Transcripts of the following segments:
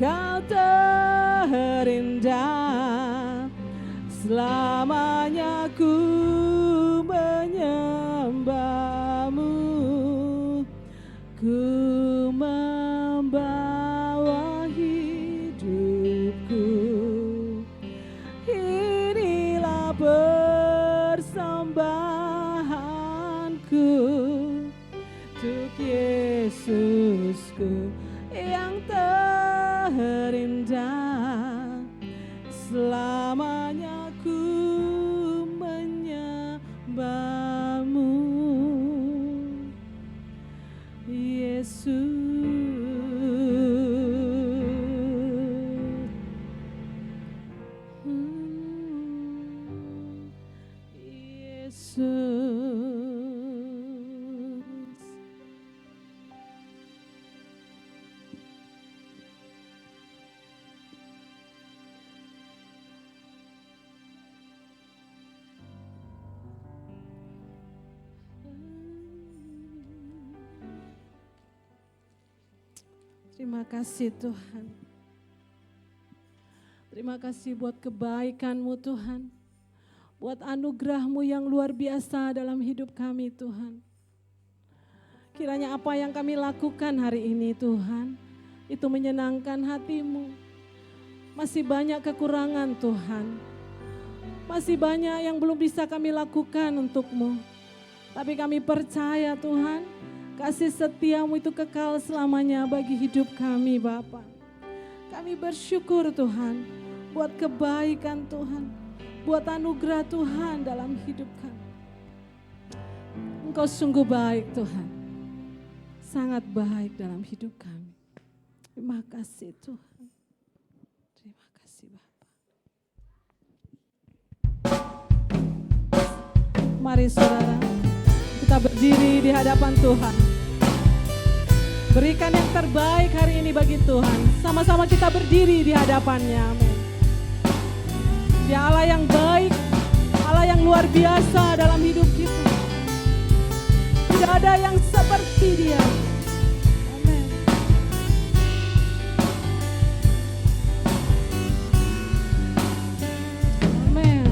Kau terindah, selamanya ku menyembahmu, ku membawa hidupku. Inilah persembahanku untuk Yesusku yang terindah, selamanya ku menyembahmu, Yesus. Terima kasih Tuhan. Terima kasih buat kebaikan-Mu Tuhan. Buat anugerah-Mu yang luar biasa dalam hidup kami Tuhan. Kiranya apa yang kami lakukan hari ini Tuhan, itu menyenangkan hati-Mu. Masih banyak kekurangan Tuhan. Masih banyak yang belum bisa kami lakukan untuk-Mu. Tapi kami percaya Tuhan, kasih setia-Mu itu kekal selamanya bagi hidup kami Bapa. Kami bersyukur Tuhan buat kebaikan Tuhan, buat anugerah Tuhan dalam hidup kami. Engkau sungguh baik Tuhan, sangat baik dalam hidup kami. Terima kasih Tuhan. Terima kasih Bapa. Mari saudara, kita berdiri di hadapan Tuhan. Berikan yang terbaik hari ini bagi Tuhan. Sama-sama kita berdiri di hadapannya. Amin. Dia Allah yang baik, Allah yang luar biasa dalam hidup kita. Tidak ada yang seperti Dia. Amin. Amin.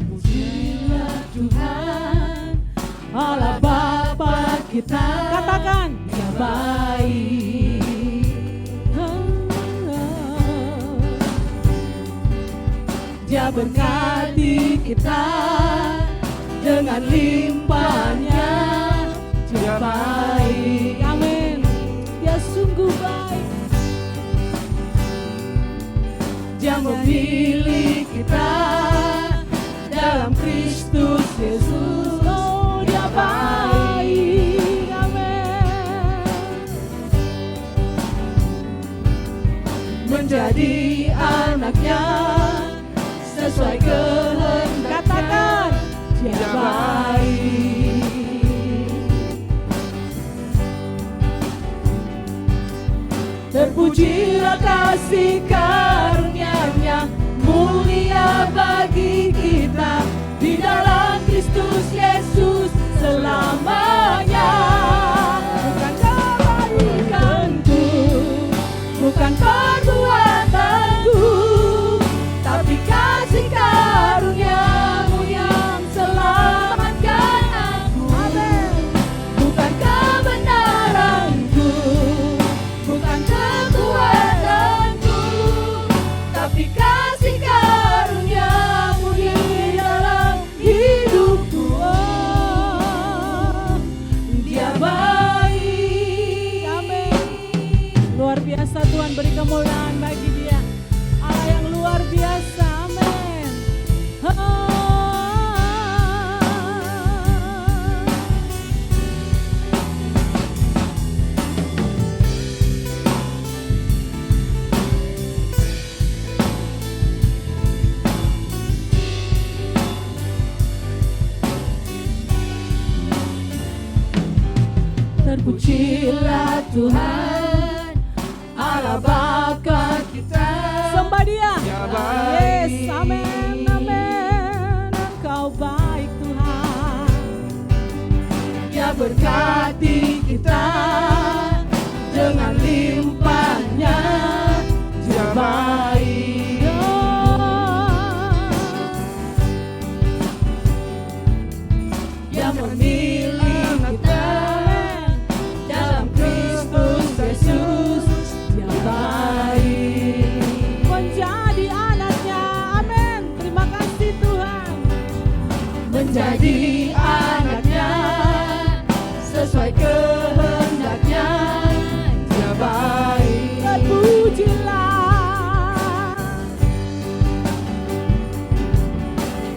Pujilah Tuhan, Allah Bapa kita. Katakan, Dia baik. Dia berkati kita dengan limpahnya. Dia baik. Amin. Dia sungguh baik. Dia memilih kita dalam Kristus Yesus. Oh, Dia baik. Amin. Menjadi anak-Nya sesuai kehendak. Katakan, Dia baik. Terpujilah kasih karunia-Nya, mulia bagi kita di dalam Kristus Yesus selamanya. Bukan kebaikanku, bukan perbuatanku, tapi kasih karunia-Mu yang selamatkan aku. Amin. Bukan kebenaranku, bukan kekuatanku, tapi kasih karunia-Mu di dalam hidupku. Oh, Dia baik. Amin. Luar biasa Tuhan, beri kemuliaan bagi Dia. Allah yang luar biasa. Amin. Terpujilah Tuhan, Allah Bapa kita. Sembah Dia. Yes, amin, amin. Engkau baik Tuhan. Dia berkati kita dengan limpahnya.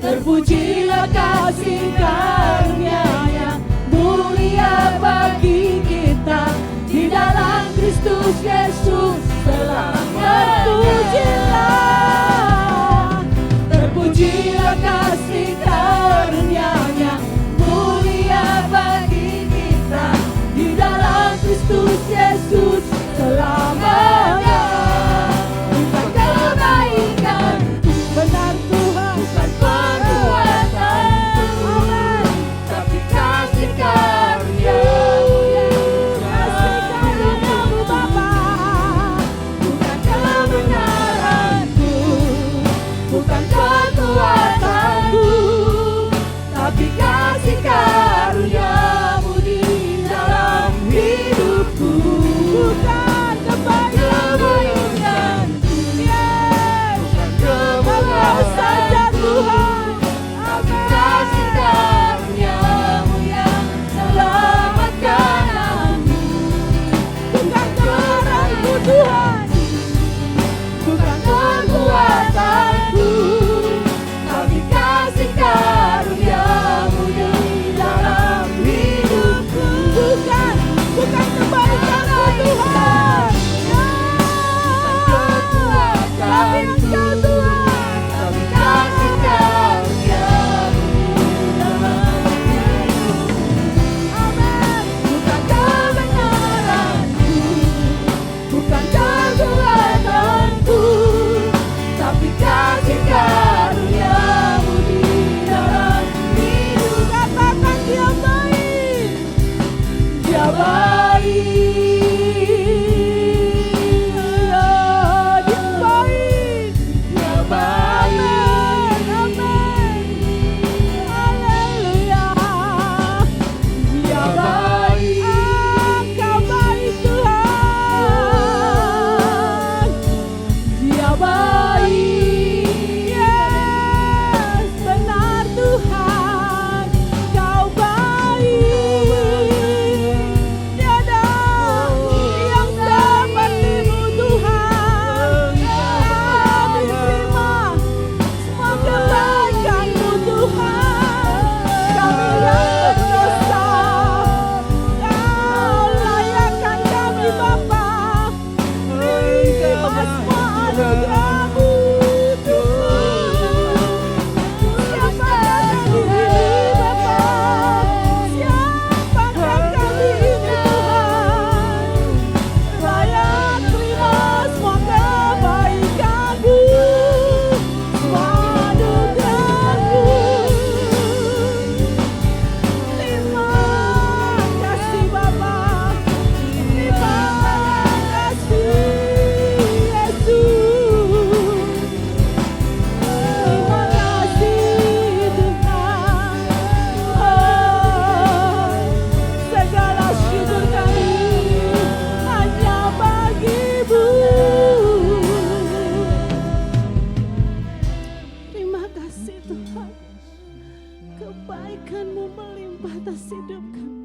Terpujilah kasih karunia-Nya mulia bagi kita di dalam Kristus Yesus selamanya. Terpujilah kasih karunia-Nya mulia bagi kita di dalam Kristus Yesus selamanya. Bukan kebaikan, benar Tuhan, bukan perbuatanku, tapi kasih karunia-Mu, kasih karunia-Mu Bapa. Bukan kebenaranku, bukan kekuatanku, tapi kasih karunia-Mu di dalam hidupku. Bukan kebaikan, yes, bukan saja Tuhan, tapi kasih karunia-Mu yang selamatkan aku. Bukan kekuatanku Tuhan, bukan kekuatanku, tapi kasih karunia-Mu di dalam hidupku. Bukan kebaikanku Tuhan, tapi Engkau Tuhan, tapi kasih karunia-Mu di dalam hidupku. Amin. Bukan kebenaranku, bukan kekuatanku, tapi kasih karunia-Mu di dalam hidup. Katakan Dia baik, Dia baik, oh, Dia baik, Dia baik. Amin, haleluya. Dia baik, Engkau baik Tuhan. Dia baik, yes, benar Tuhan, Kau baik. Tiada yang seperti-Mu Tuhan. Kami terima semua kebaikan-Mu Tuhan. Kami yang berdosa, Kau layakkan kami Bapa. Terima semua anugerah-Mu Tuhan. Siapakah kami ini Bapa? Siapakah kami ini Tuhan? Layak terima semua kebaikan-Mu, semua anugerah-Mu. Terima kasih Bapa, terima kasih Yesus. Terima kasih Tuhan. Oh, segala syukur kami hanya bagi-Mu. Terima kasih Tuhan, kebaikan-Mu melimpah atas hidup kami.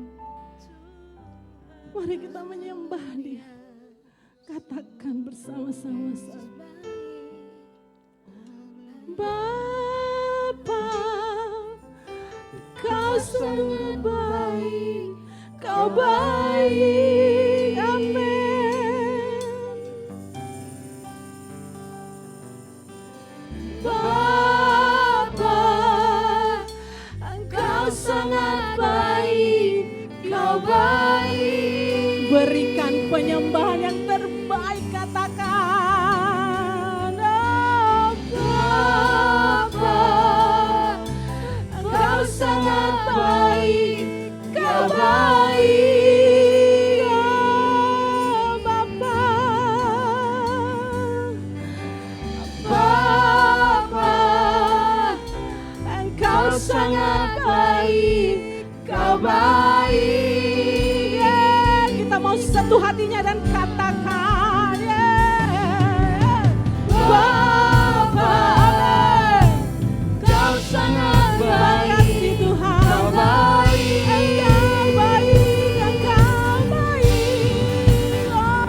Mari kita menyembah Dia. Katakan bersama-sama saja. Bapa, Kau sangat baik, Kau baik, amin. Bapa, Engkau sangat baik, Kau baik. Berikan penyembahan yang terbaik, katakan. Oh, Bapa, Engkau sangat baik, Kau baik. Oh, Bapa, Bapa, Engkau sangat baik, Kau baik. Yeah, kita mau satu hatinya dan katakan, yeah. Bapa, Kau sangat baik, Tuhan. Kau baik, Engkau baik, Engkau baik. Oh,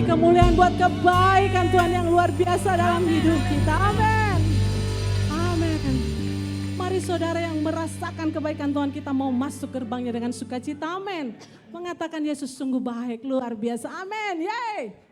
puji, kemuliaan buat kebaikan Tuhan yang luar biasa dalam hidup kita. Amin. Amin. Mari saudara yang merasakan kebaikan Tuhan, kita mau masuk gerbangnya dengan sukacita. Amin. Mengatakan Yesus sungguh baik, luar biasa. Amin. Yeay.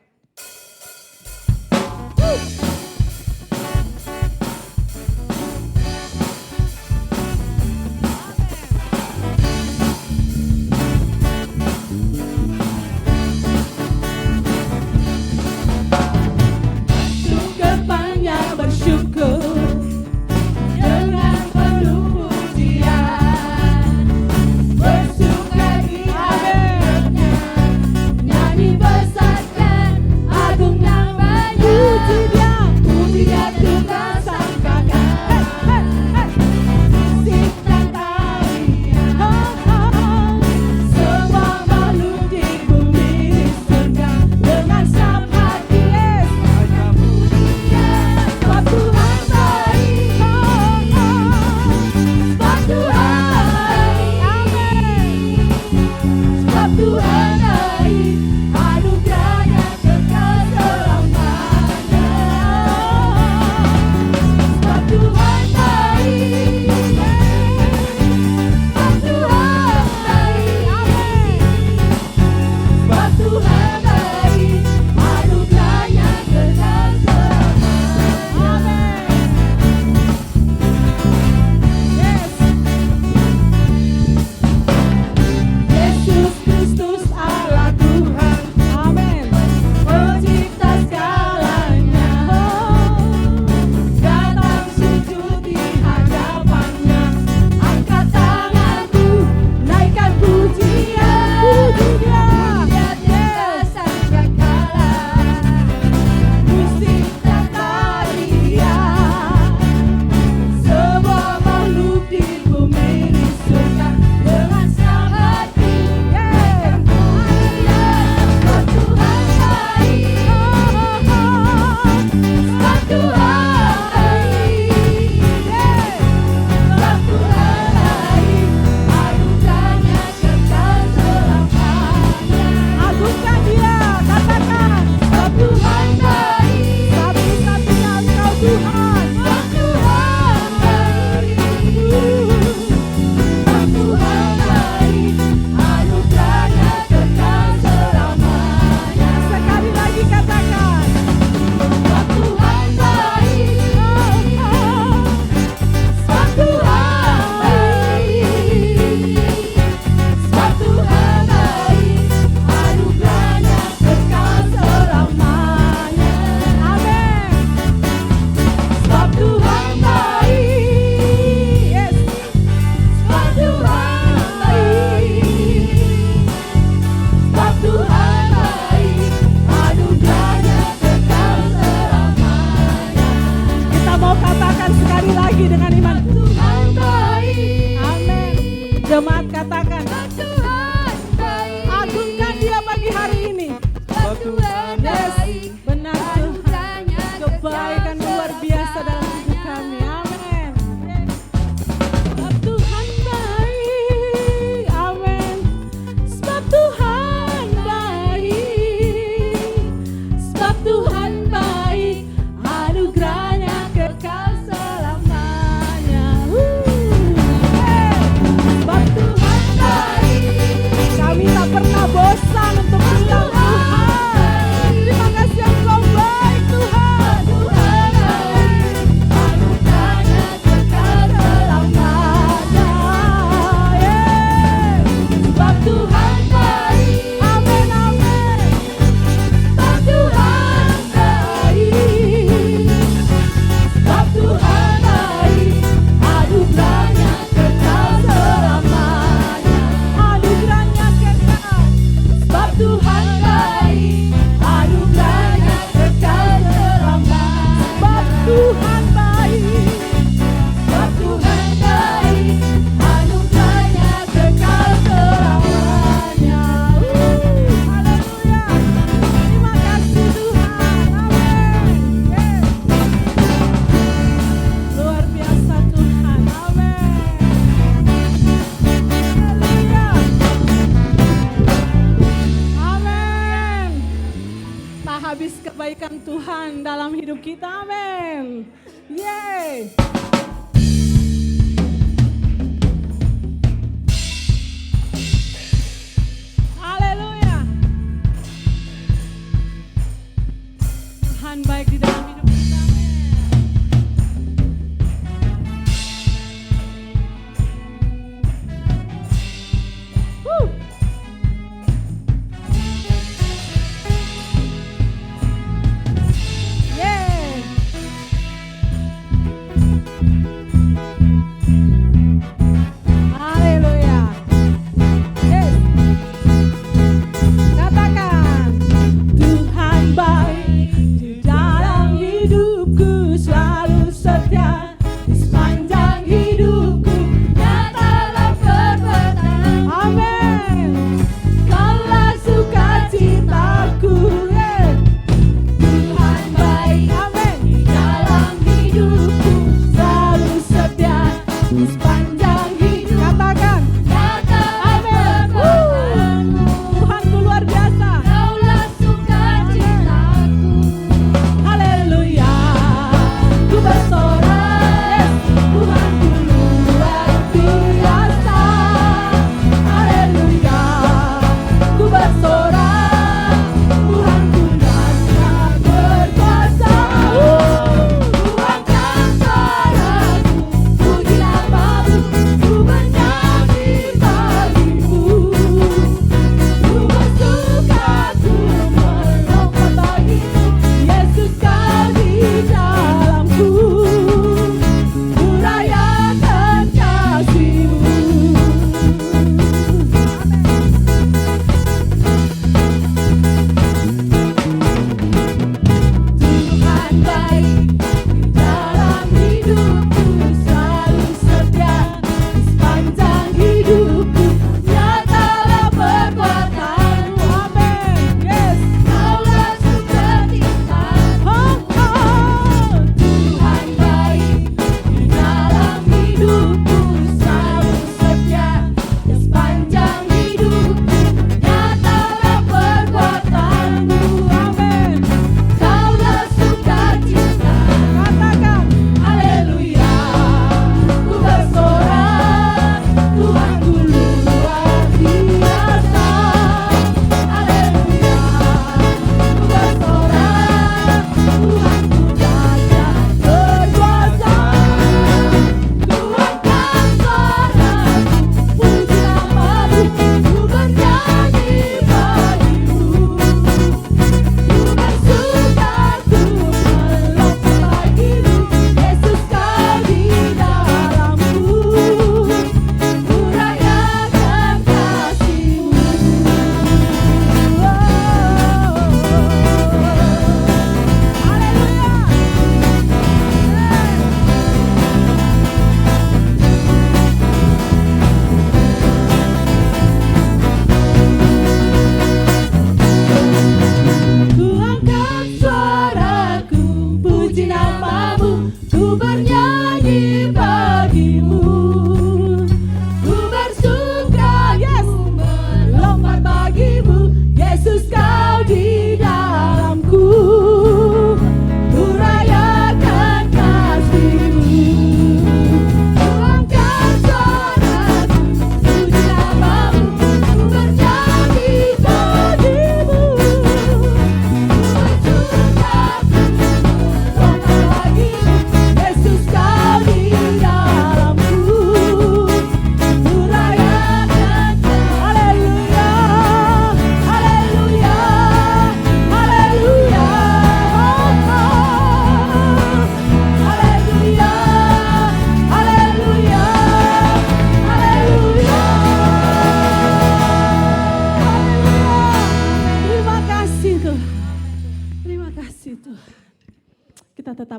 menulis kebaikan Tuhan dalam hidup kita. Amin. Yeay. Haleluya. Tuhan baik di dalam hidup kita.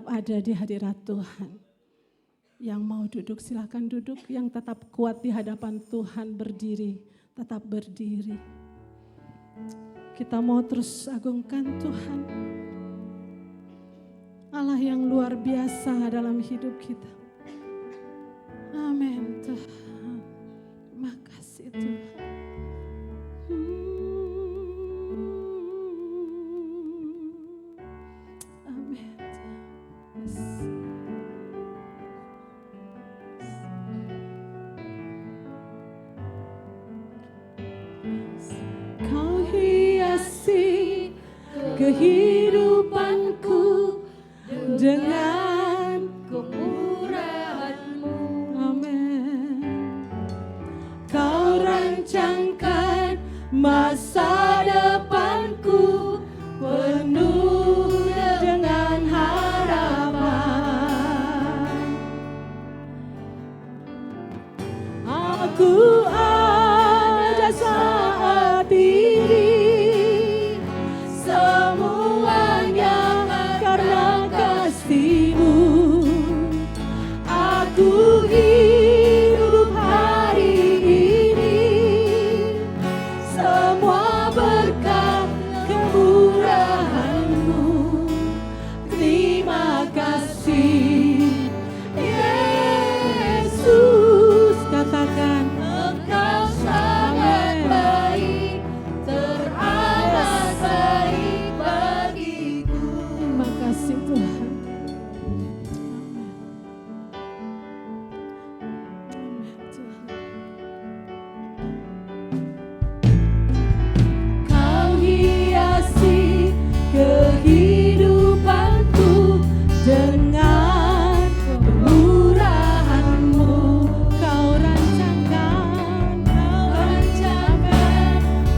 Ada di hadirat Tuhan. Yang mau duduk silakan duduk, yang tetap kuat di hadapan Tuhan berdiri, tetap berdiri. Kita mau terus agungkan Tuhan. Allah yang luar biasa dalam hidup kita. Amin Tuhan. Terima kasih Tuhan. kehidupanku dengan kemurahan-Mu. Amin. Kau rancangkan masa depanku penuh dengan harapan. Aku ada saat ini, semuanya karena kasih-Mu. Aku hidup hari ini, semua berkat kemurahan-Mu. Terima kasih Yesus. Katakan, Engkau sangat baik, teramat baik bagiku. Terima kasih Tuhan. Kau hiasi kehidupanku dengan kemurahan-Mu. Kau rancangkan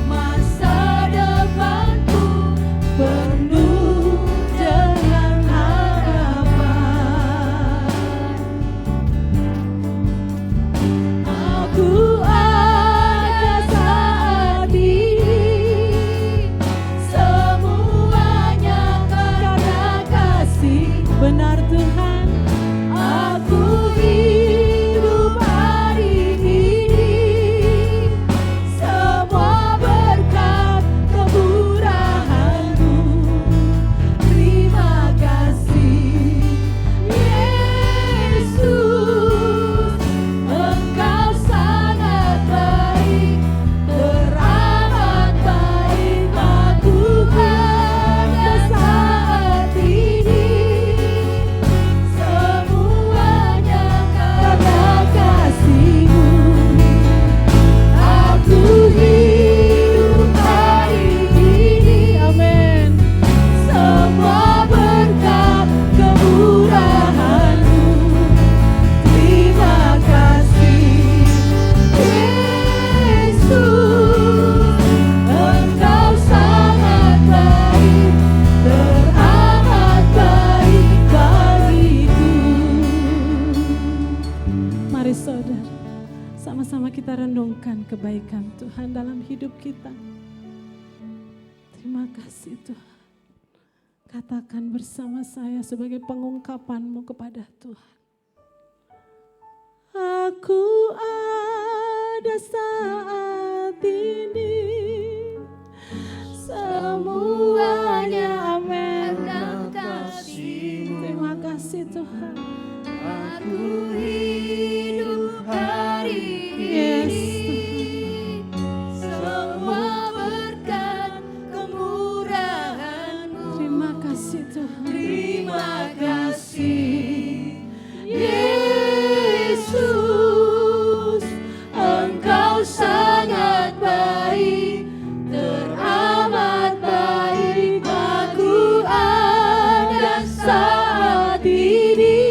masa depanku penuh dengan harapan. Aku ada saat ini, semuanya karena kasih. Benar Tuhan, aku hidup hari ini, semua berkat kemurahan-Mu. Terima kasih Yesus, Engkau sangat baik, teramat baik. Aku ada saat ini, semuanya karena kasih-Mu. Aku hidup hari ini, amin, semua berkat kemurahan-Mu. Terima kasih Yesus, Engkau sangat baik, teramat baik bagiku. Mari saudara, sama-sama kita renungkan kebaikan Tuhan dalam hidup kita. Terima kasih Tuhan. Katakan bersama saya sebagai pengungkapan-Mu kepada Tuhan. Aku ada saat ini, semuanya amin. Terima kasih Tuhan. Aku hidup hari ini, semua berkat kemurahan-Mu. Terima kasih Tuhan. Terima kasih Yesus, Engkau sangat baik, teramat baik. Aku ada saat ini,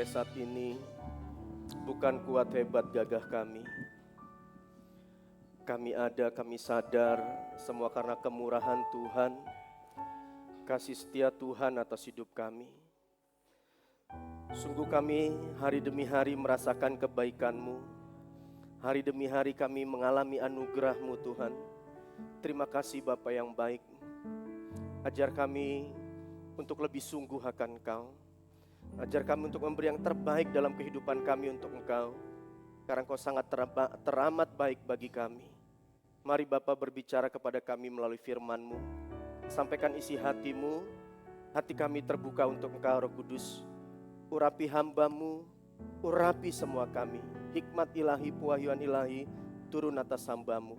sampai saat ini bukan kuat hebat gagah kami. Kami ada, kami sadar semua karena kemurahan Tuhan, kasih setia Tuhan atas hidup kami. Sungguh kami hari demi hari merasakan kebaikan-Mu. Hari demi hari kami mengalami anugerah-Mu Tuhan. Terima kasih Bapa yang baik. Ajar kami untuk lebih sungguh akan Engkau. Ajar kami untuk memberi yang terbaik dalam kehidupan kami untuk Engkau. Karena Engkau sangat teramat baik bagi kami. Mari Bapa berbicara kepada kami melalui firman-Mu. Sampaikan isi hati-Mu. Hati kami terbuka untuk Engkau Roh Kudus. Urapi hamba-Mu, urapi semua kami. Hikmat ilahi, pewahyuan ilahi turun atas hamba-Mu.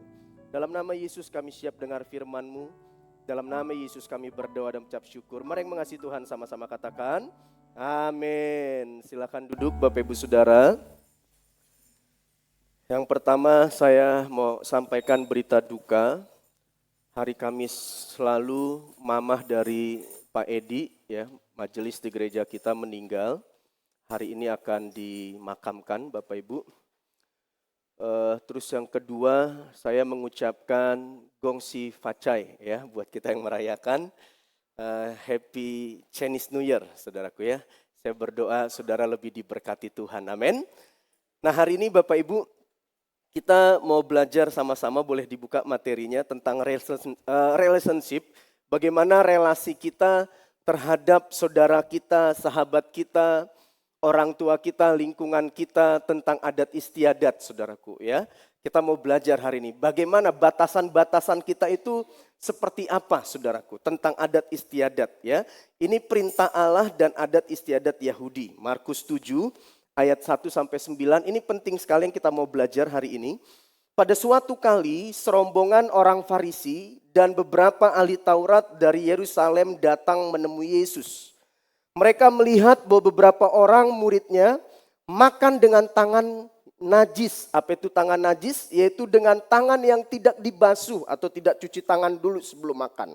Dalam nama Yesus kami siap dengar firman-Mu. Dalam nama Yesus kami berdoa dan mengucap syukur. Mari yang mengasihi Tuhan sama-sama katakan amin. Silakan duduk Bapak Ibu Saudara. Yang pertama saya mau sampaikan berita duka. Hari Kamis lalu mamah dari Pak Edi, ya, majelis di gereja kita meninggal. Hari ini akan dimakamkan Bapak Ibu. Terus yang kedua saya mengucapkan Gongsi Facai ya buat kita yang merayakan Happy Chinese New Year saudaraku ya. Saya berdoa saudara lebih diberkati Tuhan, amin. Nah hari ini Bapak Ibu kita mau belajar sama-sama, boleh dibuka materinya tentang relationship. Bagaimana relasi kita terhadap saudara kita, sahabat kita, orang tua kita, lingkungan kita tentang adat istiadat saudaraku ya. Kita mau belajar hari ini bagaimana batasan-batasan kita itu seperti apa saudaraku tentang adat istiadat ya. Ini perintah Allah dan adat istiadat Yahudi. Markus 7 ayat 1 sampai 9 ini penting sekali yang kita mau belajar hari ini. Pada suatu kali serombongan orang Farisi dan beberapa ahli Taurat dari Yerusalem datang menemui Yesus. Mereka melihat bahwa beberapa orang muridnya makan dengan tangan najis. Apa itu tangan najis? Yaitu dengan tangan yang tidak dibasuh atau tidak cuci tangan dulu sebelum makan.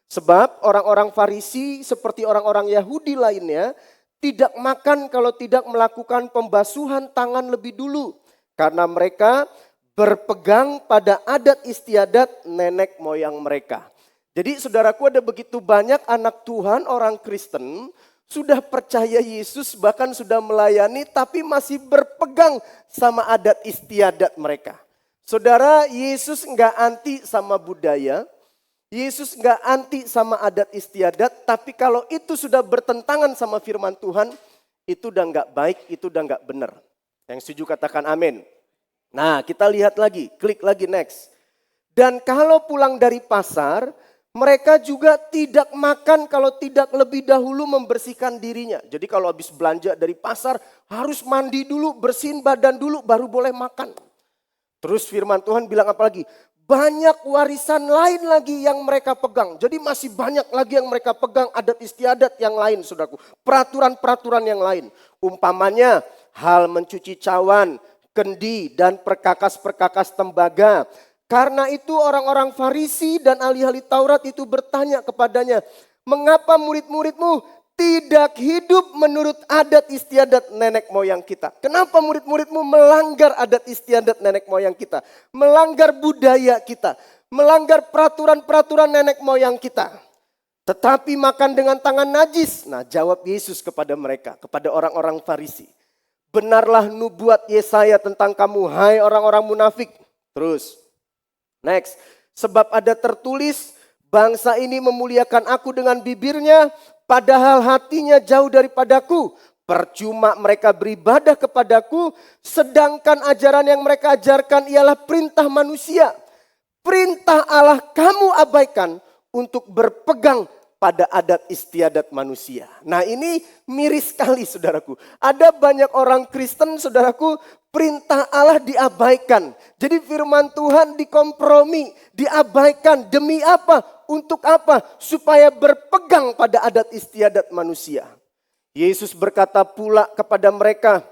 Sebab orang-orang Farisi seperti orang-orang Yahudi lainnya tidak makan kalau tidak melakukan pembasuhan tangan lebih dulu. Karena mereka berpegang pada adat istiadat nenek moyang mereka. Jadi saudaraku ada begitu banyak anak Tuhan orang Kristen sudah percaya Yesus bahkan sudah melayani tapi masih berpegang sama adat istiadat mereka. Saudara, Yesus enggak anti sama budaya, Yesus enggak anti sama adat istiadat, tapi kalau itu sudah bertentangan sama firman Tuhan, itu udah enggak baik, itu udah enggak benar. Yang setuju katakan amin. Nah kita lihat lagi, klik lagi next. Dan kalau pulang dari pasar, mereka juga tidak makan kalau tidak lebih dahulu membersihkan dirinya. Jadi kalau habis belanja dari pasar harus mandi dulu, bersihin badan dulu baru boleh makan. Terus firman Tuhan bilang apa lagi? Banyak warisan lain lagi yang mereka pegang. Jadi masih banyak lagi yang mereka pegang adat istiadat yang lain saudaraku. Peraturan-peraturan yang lain. Umpamanya hal mencuci cawan, kendi dan perkakas-perkakas tembaga. Karena itu orang-orang Farisi dan ahli-ahli Taurat itu bertanya kepadanya, mengapa murid-muridmu tidak hidup menurut adat istiadat nenek moyang kita? Kenapa murid-muridmu melanggar adat istiadat nenek moyang kita? Melanggar budaya kita, melanggar peraturan-peraturan nenek moyang kita. Tetapi makan dengan tangan najis. Nah jawab Yesus kepada mereka, kepada orang-orang Farisi. Benarlah nubuat Yesaya tentang kamu, hai orang-orang munafik. Terus. Next, sebab ada tertulis bangsa ini memuliakan aku dengan bibirnya padahal hatinya jauh daripadaku. Percuma mereka beribadah kepadaku sedangkan ajaran yang mereka ajarkan ialah perintah manusia. Perintah Allah kamu abaikan untuk berpegang pada adat istiadat manusia. Nah ini miris sekali saudaraku. Ada banyak orang Kristen saudaraku perintah Allah diabaikan. Jadi firman Tuhan dikompromi, diabaikan. Demi apa? Untuk apa? Supaya berpegang pada adat istiadat manusia. Yesus berkata pula kepada mereka,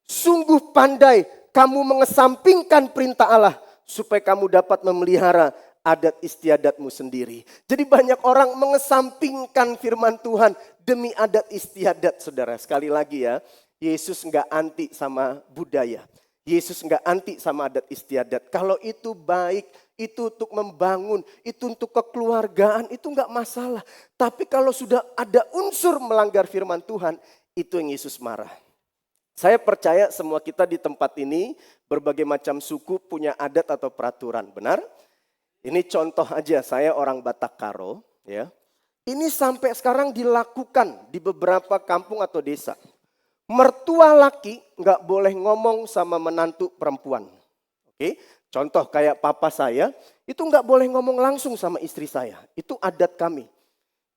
sungguh pandai kamu mengesampingkan perintah Allah supaya kamu dapat memelihara adat istiadatmu sendiri. Jadi banyak orang mengesampingkan firman Tuhan demi adat istiadat saudara. Sekali lagi ya, Yesus nggak anti sama budaya. Yesus nggak anti sama adat istiadat. Kalau itu baik, itu untuk membangun, itu untuk kekeluargaan, itu nggak masalah. Tapi kalau sudah ada unsur melanggar firman Tuhan, itu yang Yesus marah. Saya percaya semua kita di tempat ini berbagai macam suku punya adat atau peraturan, benar? Ini contoh aja, saya orang Batak Karo, ya. Ini sampai sekarang dilakukan di beberapa kampung atau desa. Mertua laki nggak boleh ngomong sama menantu perempuan. Oke, contoh kayak papa saya, itu nggak boleh ngomong langsung sama istri saya. Itu adat kami.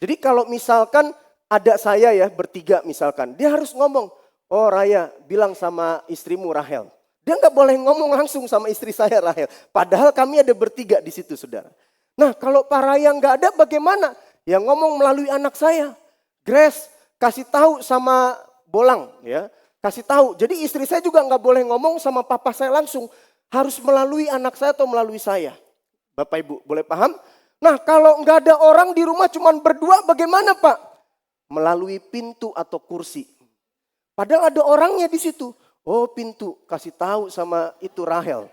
Jadi kalau misalkan ada saya ya bertiga misalkan, dia harus ngomong, oh Raya bilang sama istrimu Rahel. Dia nggak boleh ngomong langsung sama istri saya Rahel. Padahal kami ada bertiga di situ saudara. Nah kalau Pak Raya nggak ada bagaimana? Yang ngomong melalui anak saya. Grace kasih tahu sama Bolang ya, kasih tahu. Jadi istri saya juga nggak boleh ngomong sama papa saya langsung. Harus melalui anak saya atau melalui saya. Bapak Ibu boleh paham? Nah kalau nggak ada orang di rumah cuma berdua bagaimana Pak? Melalui pintu atau kursi. Padahal ada orangnya di situ. Oh pintu kasih tahu sama itu Rahel.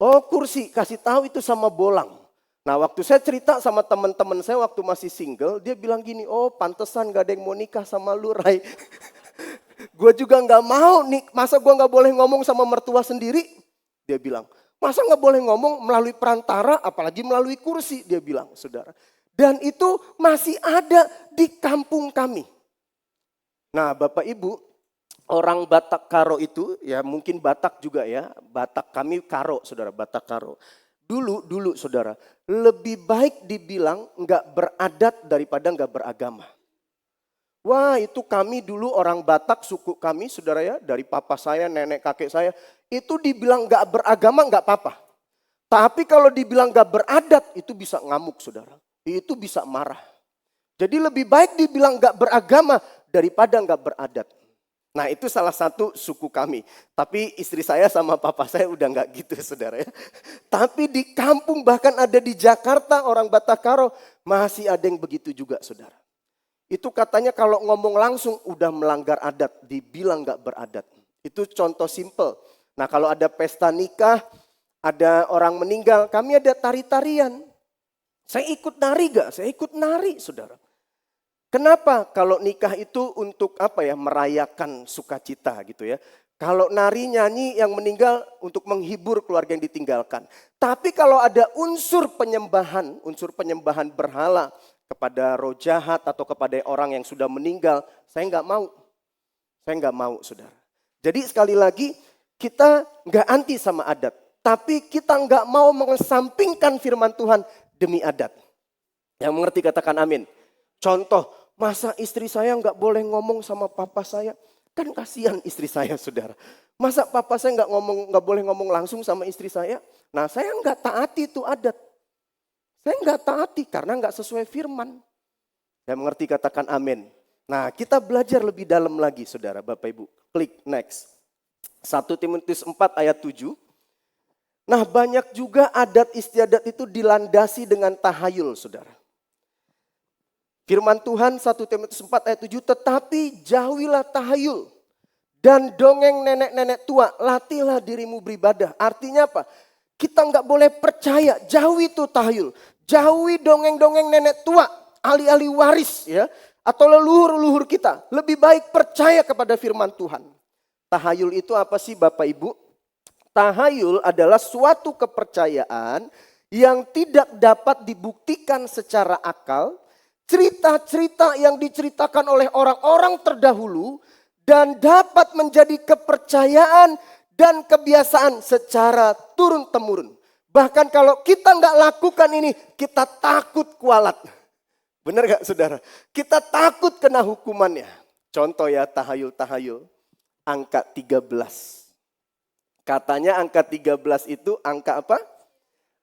Oh kursi kasih tahu itu sama Bolang. Nah waktu saya cerita sama teman-teman saya waktu masih single, dia bilang gini, oh pantesan gak ada yang mau nikah sama lu Rai. Gue juga gak mau nih, masa gue gak boleh ngomong sama mertua sendiri? Dia bilang, masa gak boleh ngomong melalui perantara, apalagi melalui kursi, dia bilang saudara. Dan itu masih ada di kampung kami. Nah Bapak Ibu, orang Batak Karo itu, ya mungkin Batak juga ya, Batak kami Karo saudara, Batak Karo. Dulu saudara, lebih baik dibilang nggak beradat daripada nggak beragama. Wah itu kami dulu orang Batak, suku kami saudara ya, dari papa saya, nenek kakek saya, itu dibilang nggak beragama nggak apa-apa. Tapi kalau dibilang nggak beradat, itu bisa ngamuk saudara, itu bisa marah. Jadi lebih baik dibilang nggak beragama daripada nggak beradat. Nah itu salah satu suku kami. Tapi istri saya sama papa saya udah gak gitu saudara ya. Tapi di kampung bahkan ada di Jakarta orang Batak Karo masih ada yang begitu juga saudara. Itu katanya kalau ngomong langsung udah melanggar adat. Dibilang gak beradat. Itu contoh simple. Nah kalau ada pesta nikah, ada orang meninggal, kami ada tari-tarian. Saya ikut nari gak? Saya ikut nari saudara. Kenapa? Kalau nikah itu untuk apa ya, merayakan sukacita gitu ya. Kalau nari nyanyi yang meninggal untuk menghibur keluarga yang ditinggalkan. Tapi kalau ada unsur penyembahan berhala kepada roh jahat atau kepada orang yang sudah meninggal, saya nggak mau. Saya nggak mau saudara. Jadi sekali lagi kita nggak anti sama adat. Tapi kita nggak mau mengesampingkan firman Tuhan demi adat. Yang mengerti katakan amin. Contoh. Masa istri saya nggak boleh ngomong sama papa saya? Kan kasihan istri saya saudara. Masa papa saya nggak boleh ngomong langsung sama istri saya? Nah saya nggak taati itu adat. Saya nggak taati karena nggak sesuai firman. Saya mengerti katakan amin. Nah kita belajar lebih dalam lagi saudara Bapak Ibu. Klik next. 1 Timotius 4 ayat 7. Nah banyak juga adat istiadat itu dilandasi dengan tahayul saudara. Firman Tuhan 1 Timotius 4 ayat 7, tetapi jauhilah tahayul dan dongeng nenek-nenek tua, latihlah dirimu beribadah. Artinya apa? Kita nggak boleh percaya, jauhi itu tahayul. Jauhi dongeng-dongeng nenek tua, ahli-ahli waris ya, atau leluhur-leluhur kita. Lebih baik percaya kepada firman Tuhan. Tahayul itu apa sih Bapak Ibu? Tahayul adalah suatu kepercayaan yang tidak dapat dibuktikan secara akal, cerita-cerita yang diceritakan oleh orang-orang terdahulu dan dapat menjadi kepercayaan dan kebiasaan secara turun-temurun. Bahkan kalau kita nggak lakukan ini, kita takut kualat. Benar gak saudara? Kita takut kena hukumannya. Contoh ya tahayul-tahayul, angka 13. Katanya angka 13 itu angka apa?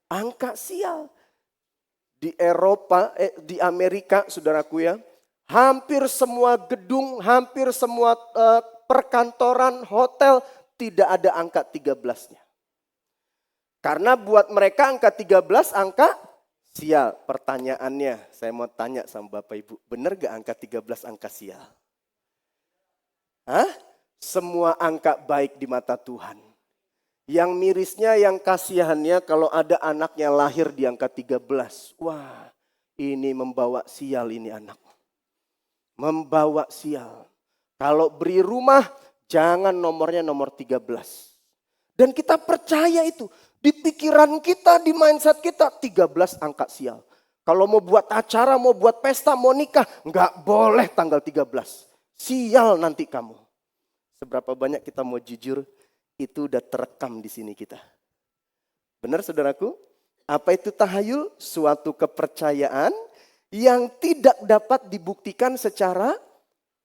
Angka sial. Di Eropa, di Amerika saudaraku ya, hampir semua gedung, hampir semua perkantoran, hotel tidak ada angka 13-nya. Karena buat mereka angka 13 angka sial. Pertanyaannya, saya mau tanya sama Bapak Ibu, benar gak angka 13 angka sial? Hah? Semua angka baik di mata Tuhan. Yang mirisnya, yang kasihannya kalau ada anaknya lahir di angka 13. Wah, ini membawa sial ini anak. Membawa sial. Kalau beri rumah, jangan nomornya nomor 13. Dan kita percaya itu. Di pikiran kita, di mindset kita, 13 angka sial. Kalau mau buat acara, mau buat pesta, mau nikah, nggak boleh tanggal 13. Sial nanti kamu. Seberapa banyak kita mau jujur, itu udah terekam di sini kita. Benar saudaraku? Apa itu tahayul? Suatu kepercayaan yang tidak dapat dibuktikan secara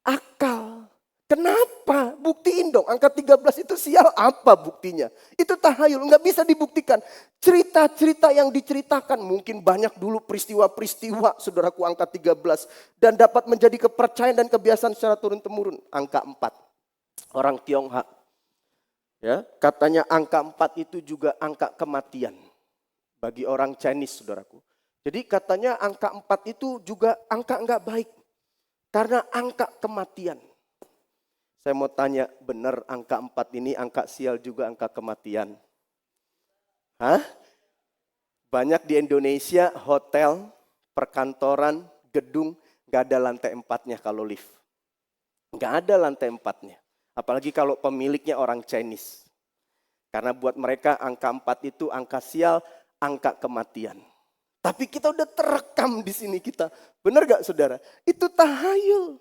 akal. Kenapa? Buktiin dong, angka 13 itu sial, apa buktinya? Itu tahayul, nggak bisa dibuktikan. Cerita-cerita yang diceritakan, mungkin banyak dulu peristiwa-peristiwa saudaraku angka 13. Dan dapat menjadi kepercayaan dan kebiasaan secara turun-temurun. Angka 4, orang Tionghoa. Ya, katanya angka 4 itu juga angka kematian. Bagi orang Chinese saudaraku. Jadi katanya angka 4 itu juga angka nggak baik. Karena angka kematian. Saya mau tanya, benar angka 4 ini angka sial juga angka kematian? Hah? Banyak di Indonesia hotel, perkantoran, gedung, gak ada lantai 4-nya kalau lift. Gak ada lantai 4-nya. Apalagi kalau pemiliknya orang Chinese. Karena buat mereka angka 4 itu angka sial, angka kematian. Tapi kita udah terekam di sini kita. Benar gak saudara? Itu tahayul.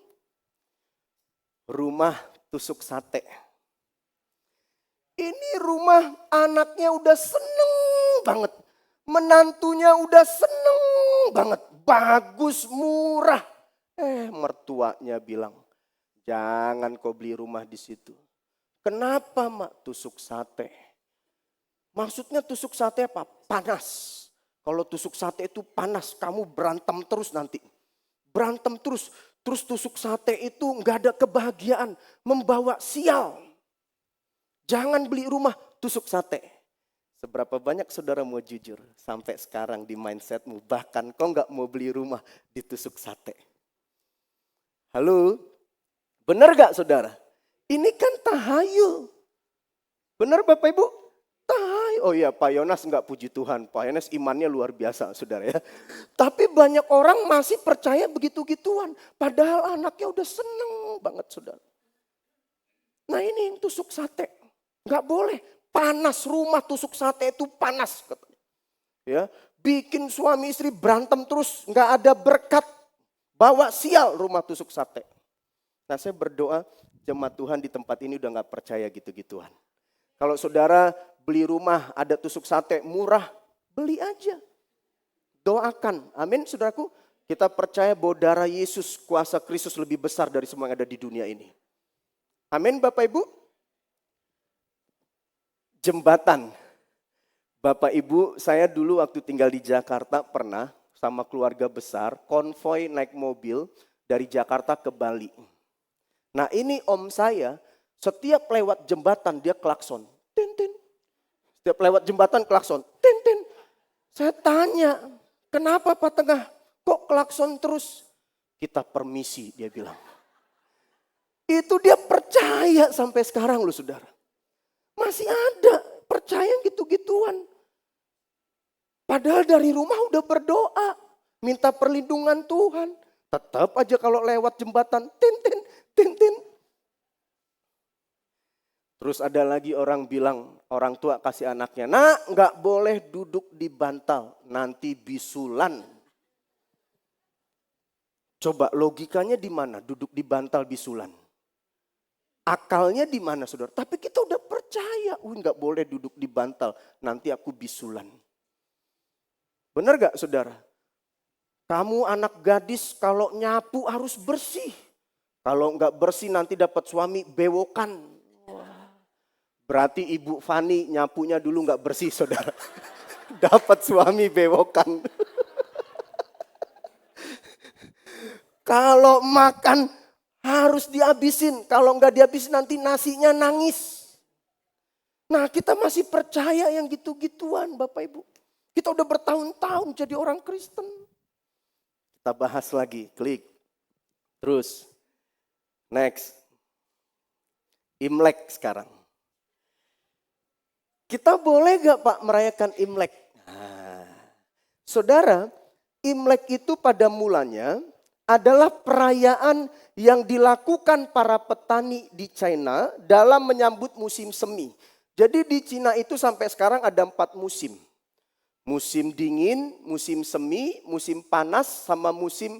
Rumah tusuk sate. Ini rumah anaknya udah seneng banget. Menantunya udah seneng banget. Bagus, murah. Mertuanya bilang, jangan kau beli rumah di situ. Kenapa mak? Tusuk sate. Maksudnya tusuk sate apa? Panas. Kalau tusuk sate itu panas, kamu berantem terus nanti. Berantem terus. Terus tusuk sate itu nggak ada kebahagiaan, membawa sial. Jangan beli rumah tusuk sate. Seberapa banyak saudara mau jujur sampai sekarang di mindsetmu, bahkan kau nggak mau beli rumah ditusuk sate. Halo, benar gak saudara? Ini kan tahayul. Benar Bapak Ibu? Tahayul. Oh iya, Pak Yonas nggak, puji Tuhan. Pak Yonas imannya luar biasa saudara ya. Tapi banyak orang masih percaya begitu-gituan. Padahal anaknya udah seneng banget saudara. Nah ini yang tusuk sate. Nggak boleh. Panas, rumah tusuk sate itu panas katanya. Ya, bikin suami istri berantem terus, nggak ada berkat. Bawa sial rumah tusuk sate. Nah saya berdoa jemaat Tuhan di tempat ini udah nggak percaya gitu-gituan. Kalau saudara beli rumah ada tusuk sate murah, beli aja. Doakan, amin saudaraku. Kita percaya bahwa darah Yesus, kuasa Kristus lebih besar dari semua yang ada di dunia ini. Amin Bapak Ibu. Jembatan. Bapak Ibu, saya dulu waktu tinggal di Jakarta pernah sama keluarga besar konvoi naik mobil dari Jakarta ke Bali. Nah ini om saya setiap lewat jembatan dia klakson. Tin, tin. Setiap lewat jembatan klakson. Tin, tin. Saya tanya, kenapa Pak Tengah kok klakson terus? Kita permisi dia bilang. Itu dia percaya sampai sekarang loh saudara. Masih ada percaya gitu-gituan. Padahal dari rumah udah berdoa. Minta perlindungan Tuhan. Tetap aja kalau lewat jembatan. Tin, tin, tin, tin. Terus ada lagi orang bilang, orang tua kasih anaknya. Nak, gak boleh duduk di bantal. Nanti bisulan. Coba logikanya di mana duduk di bantal bisulan? Akalnya di mana saudara? Tapi kita udah percaya, nggak boleh duduk di bantal, nanti aku bisulan. Benar gak saudara? Kamu anak gadis kalau nyapu harus bersih. Kalau nggak bersih nanti dapat suami bewokan. Berarti Ibu Fani nyapunya dulu nggak bersih saudara. Dapat suami bewokan. Kalau makan harus dihabisin. Kalau nggak dihabisin nanti nasinya nangis. Nah kita masih percaya yang gitu-gituan Bapak Ibu. Kita udah bertahun-tahun jadi orang Kristen. Kita bahas lagi, klik. Terus, next. Imlek sekarang. Kita boleh gak Pak merayakan Imlek? Nah, saudara, Imlek itu pada mulanya adalah perayaan yang dilakukan para petani di China dalam menyambut musim semi. Jadi di Cina itu sampai sekarang ada 4 musim. Musim dingin, musim semi, musim panas, sama musim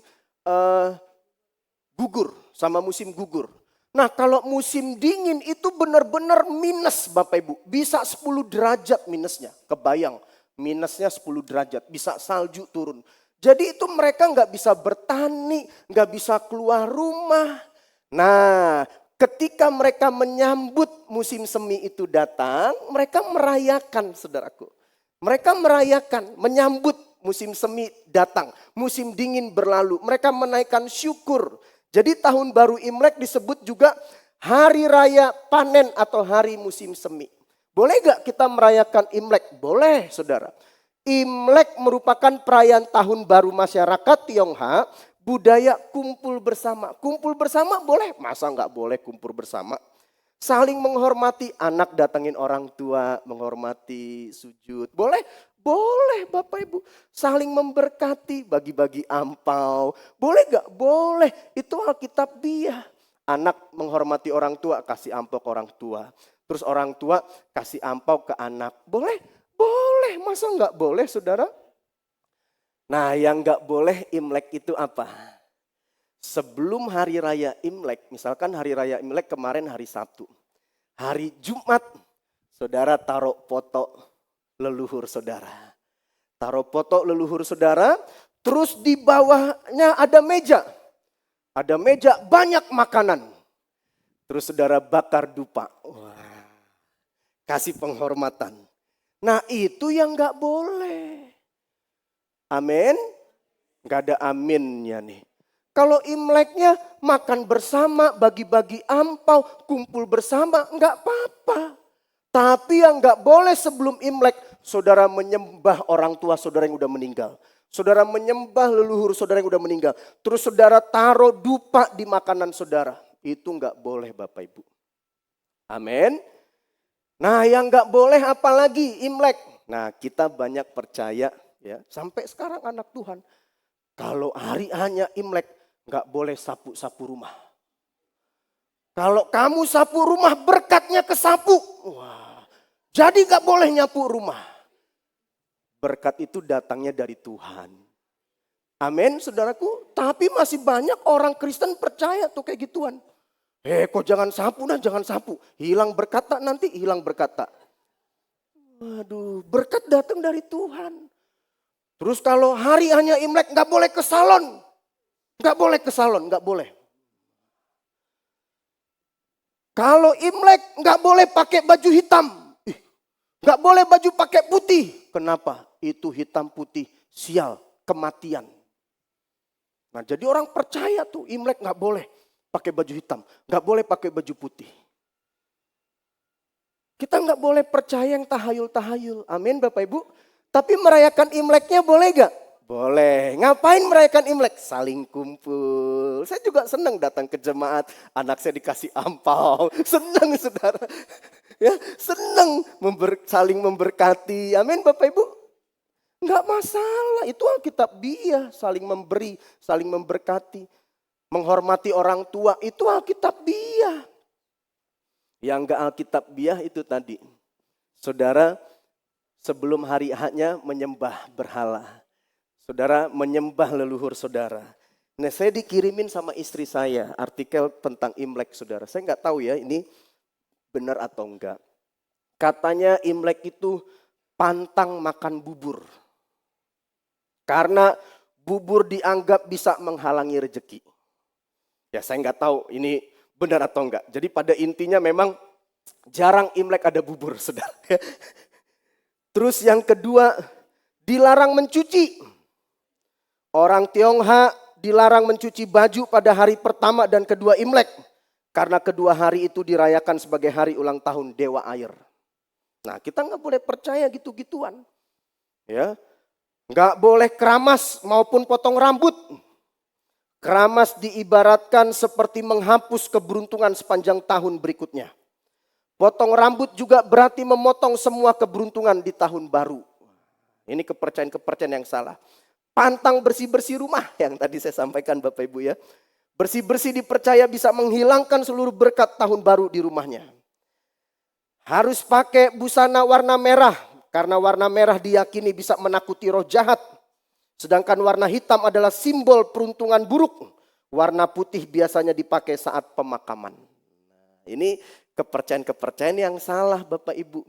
gugur. Nah kalau musim dingin itu benar-benar minus Bapak Ibu. Bisa 10 derajat minusnya, kebayang. Minusnya 10 derajat, bisa salju turun. Jadi itu mereka nggak bisa bertani, nggak bisa keluar rumah. Nah, ketika mereka menyambut musim semi itu datang, mereka merayakan, saudaraku. Mereka merayakan, menyambut musim semi datang, musim dingin berlalu. Mereka menaikkan syukur. Jadi tahun baru Imlek disebut juga hari raya panen atau hari musim semi. Boleh gak kita merayakan Imlek? Boleh, saudara. Imlek merupakan perayaan tahun baru masyarakat Tionghoa, budaya kumpul bersama. Kumpul bersama boleh, masa nggak boleh kumpul bersama? Saling menghormati, anak datangin orang tua, menghormati, sujud. Boleh? Boleh Bapak Ibu. Saling memberkati, bagi-bagi ampau. Boleh gak? Boleh. Itu Alkitabiah. Anak menghormati orang tua, kasih ampau ke orang tua. Terus orang tua kasih ampau ke anak. Boleh? Boleh, masa nggak boleh saudara? Nah yang nggak boleh Imlek itu apa? Sebelum hari raya Imlek, misalkan hari raya Imlek kemarin hari Sabtu. Hari Jumat, saudara taruh foto leluhur saudara. Taruh foto leluhur saudara, terus di bawahnya ada meja. Ada meja banyak makanan. Terus saudara bakar dupa. Wah, kasih penghormatan. Nah itu yang gak boleh. Amin. Gak ada aminnya nih. Kalau Imleknya makan bersama, bagi-bagi ampau, kumpul bersama, gak apa-apa. Tapi yang gak boleh sebelum Imlek, saudara menyembah orang tua saudara yang udah meninggal. Saudara menyembah leluhur saudara yang udah meninggal. Terus saudara taruh dupa di makanan saudara. Itu gak boleh Bapak Ibu. Amin. Nah yang gak boleh apalagi Imlek. Nah kita banyak percaya ya sampai sekarang anak Tuhan. Kalau hari hanya Imlek gak boleh sapu-sapu rumah. Kalau kamu sapu rumah berkatnya kesapu. Wah, jadi gak boleh nyapu rumah. Berkat itu datangnya dari Tuhan. Amin saudaraku. Tapi masih banyak orang Kristen percaya tuh kayak gituan. Kok jangan sapu nah jangan sapu. Hilang berkata nanti hilang berkata. Waduh berkat datang dari Tuhan. Terus kalau hari hanya Imlek gak boleh ke salon. Gak boleh ke salon, gak boleh. Kalau Imlek gak boleh pakai baju hitam. Gak boleh baju pakai putih. Kenapa? Itu hitam putih sial, kematian. Nah jadi orang percaya tuh Imlek gak boleh pakai baju hitam, gak boleh pakai baju putih. Kita gak boleh percaya yang tahayul-tahayul. Amin Bapak Ibu. Tapi merayakan Imleknya boleh gak? Boleh. Ngapain merayakan Imlek? Saling kumpul. Saya juga senang datang ke jemaat. Anak saya dikasih ampau. Senang saudara. Ya, senang saling memberkati. Amin Bapak Ibu. Gak masalah. Itu Alkitabiah. Saling memberi, saling memberkati. Menghormati orang tua itu Alkitabiah. Yang gak Alkitabiah itu tadi. Saudara sebelum hari haknya menyembah berhala. Saudara menyembah leluhur saudara. Nah saya dikirimin sama istri saya artikel tentang Imlek saudara. Saya gak tahu ya ini benar atau enggak. Katanya Imlek itu pantang makan bubur. Karena bubur dianggap bisa menghalangi rezeki. Ya saya nggak tahu ini benar atau enggak. Jadi pada intinya memang jarang Imlek ada bubur, saudara. Terus yang kedua, dilarang mencuci. Orang Tionghoa dilarang mencuci baju pada hari pertama dan kedua Imlek. Karena kedua hari itu dirayakan sebagai hari ulang tahun Dewa Air. Nah kita nggak boleh percaya gitu-gituan. Ya, nggak boleh keramas maupun potong rambut. Keramas diibaratkan seperti menghapus keberuntungan sepanjang tahun berikutnya. Potong rambut juga berarti memotong semua keberuntungan di tahun baru. Ini kepercayaan-kepercayaan yang salah. Pantang bersih-bersih rumah yang tadi saya sampaikan Bapak Ibu ya. Bersih-bersih dipercaya bisa menghilangkan seluruh berkat tahun baru di rumahnya. Harus pakai busana warna merah karena warna merah diyakini bisa menakuti roh jahat. Sedangkan warna hitam adalah simbol peruntungan buruk. Warna putih biasanya dipakai saat pemakaman. Ini kepercayaan-kepercayaan yang salah Bapak Ibu.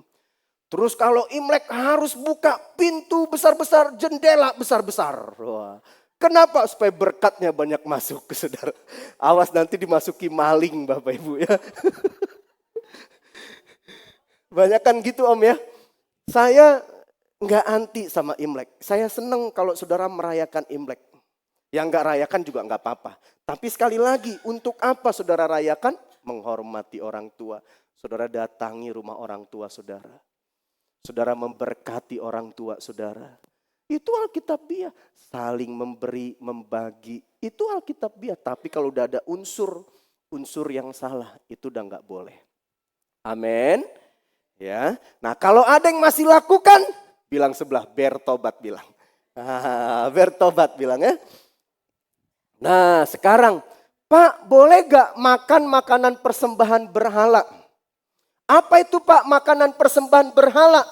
Terus kalau Imlek harus buka pintu besar-besar, jendela besar-besar. Wah, kenapa? Supaya berkatnya banyak masuk ke saudara. Awas nanti dimasuki maling Bapak Ibu ya. Banyak kan gitu Om ya. Saya nggak anti sama Imlek. Saya seneng kalau saudara merayakan Imlek. Yang nggak rayakan juga nggak apa-apa. Tapi sekali lagi, untuk apa saudara rayakan? Menghormati orang tua. Saudara datangi rumah orang tua saudara. Saudara memberkati orang tua saudara. Itu Alkitabiah. Saling memberi, membagi. Itu Alkitabiah. Tapi kalau udah ada unsur yang salah, itu udah nggak boleh. Amin. Ya. Nah kalau ada yang masih lakukan, bilang sebelah, bertobat bilang. Bertobat bilang ya. Nah sekarang, Pak boleh gak makan makanan persembahan berhala? Apa itu Pak makanan persembahan berhala?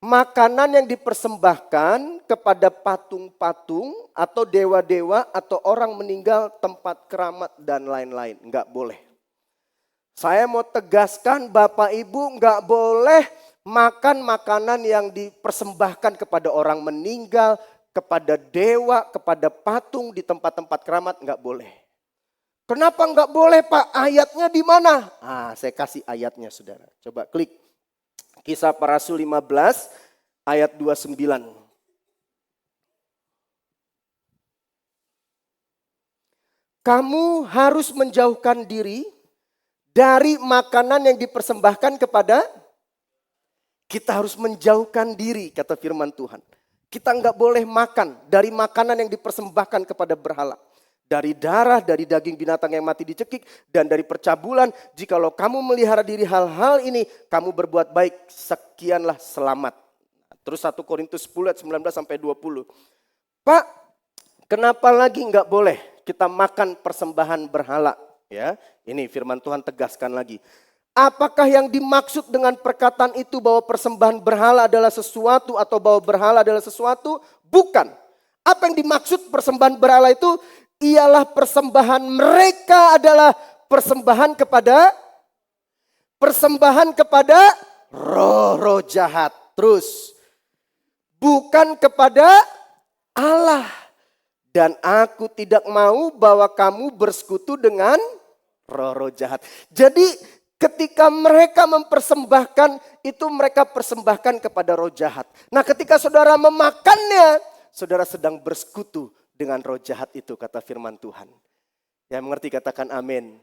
Makanan yang dipersembahkan kepada patung-patung atau dewa-dewa atau orang meninggal, tempat keramat dan lain-lain. Enggak boleh. Saya mau tegaskan Bapak Ibu enggak boleh makan makanan yang dipersembahkan kepada orang meninggal, kepada dewa, kepada patung di tempat-tempat keramat, enggak boleh. Kenapa enggak boleh Pak? Ayatnya di mana? Saya kasih ayatnya saudara. Coba klik. Kisah Para Rasul 15 ayat 29. Kamu harus menjauhkan diri dari makanan yang dipersembahkan kepada, kita harus menjauhkan diri kata firman Tuhan. Kita enggak boleh makan dari makanan yang dipersembahkan kepada berhala. Dari darah, dari daging binatang yang mati dicekik, dan dari percabulan. Jikalau kamu melihara diri hal-hal ini, kamu berbuat baik, sekianlah selamat. Terus 1 Korintus 10 ayat 19 sampai 20. Pak, kenapa lagi enggak boleh kita makan persembahan berhala? Ya, ini firman Tuhan tegaskan lagi. Apakah yang dimaksud dengan perkataan itu bahwa persembahan berhala adalah sesuatu atau bahwa berhala adalah sesuatu? Bukan. Apa yang dimaksud persembahan berhala itu? Ialah persembahan mereka adalah persembahan kepada roh-roh jahat. Terus, bukan kepada Allah. Dan aku tidak mau bahwa kamu bersekutu dengan roh-roh jahat. Jadi ketika mereka mempersembahkan, itu mereka persembahkan kepada roh jahat. Nah ketika saudara memakannya, saudara sedang bersekutu dengan roh jahat itu, kata firman Tuhan. Yang mengerti katakan amin.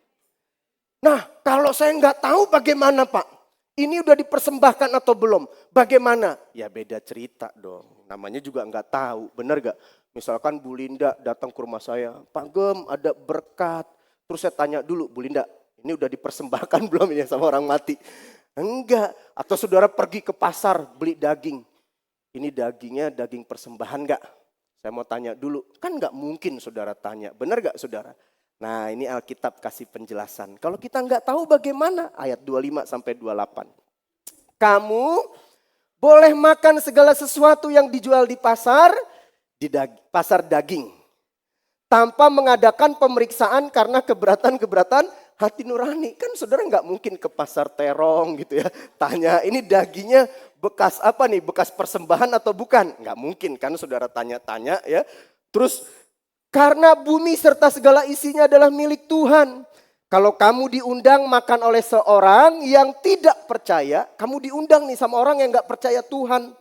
Nah kalau saya nggak tahu bagaimana Pak? Ini udah dipersembahkan atau belum? Bagaimana? Ya beda cerita dong. Namanya juga nggak tahu, benar gak? Misalkan Bu Linda datang ke rumah saya, Pak Gem ada berkat. Terus saya tanya dulu, Bu Linda ini udah dipersembahkan belum ya sama orang mati? Enggak. Atau saudara pergi ke pasar beli daging. Ini dagingnya daging persembahan gak? Saya mau tanya dulu, kan gak mungkin saudara tanya, benar gak saudara? Nah ini Alkitab kasih penjelasan. Kalau kita gak tahu bagaimana, ayat 25 sampai 28. Kamu boleh makan segala sesuatu yang dijual di pasar, pasar daging. Tanpa mengadakan pemeriksaan karena keberatan hati nurani. Kan saudara gak mungkin ke pasar terong gitu ya. Tanya ini dagingnya bekas apa nih? Bekas persembahan atau bukan? Gak mungkin kan saudara tanya-tanya ya. Terus karena bumi serta segala isinya adalah milik Tuhan. Kalau kamu diundang makan oleh seorang yang tidak percaya. Kamu diundang nih sama orang yang gak percaya Tuhan.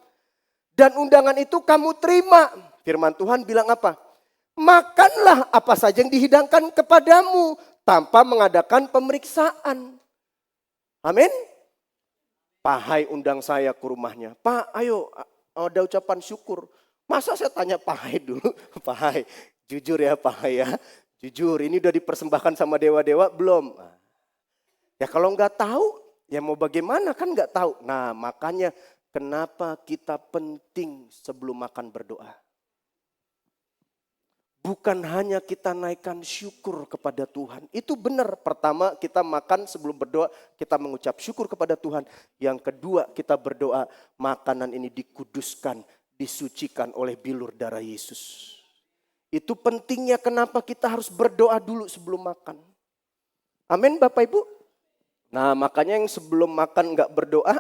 Dan undangan itu kamu terima. Firman Tuhan bilang apa? Makanlah apa saja yang dihidangkan kepadamu tanpa mengadakan pemeriksaan. Amin. Pak Hai undang saya ke rumahnya. Pak ayo ada ucapan syukur. Masa saya tanya Pak Hai dulu? Pak Hai jujur ya Pak Hai ya. Jujur ini udah dipersembahkan sama dewa-dewa belum? Ya kalau nggak tahu Ya mau bagaimana kan nggak tahu. Nah makanya kenapa kita penting sebelum makan berdoa. Bukan hanya kita naikkan syukur kepada Tuhan. Itu benar. Pertama kita makan sebelum berdoa, kita mengucap syukur kepada Tuhan. Yang kedua kita berdoa, makanan ini dikuduskan, disucikan oleh bilur darah Yesus. Itu pentingnya kenapa kita harus berdoa dulu sebelum makan. Amin Bapak Ibu. Nah makanya yang sebelum makan gak berdoa,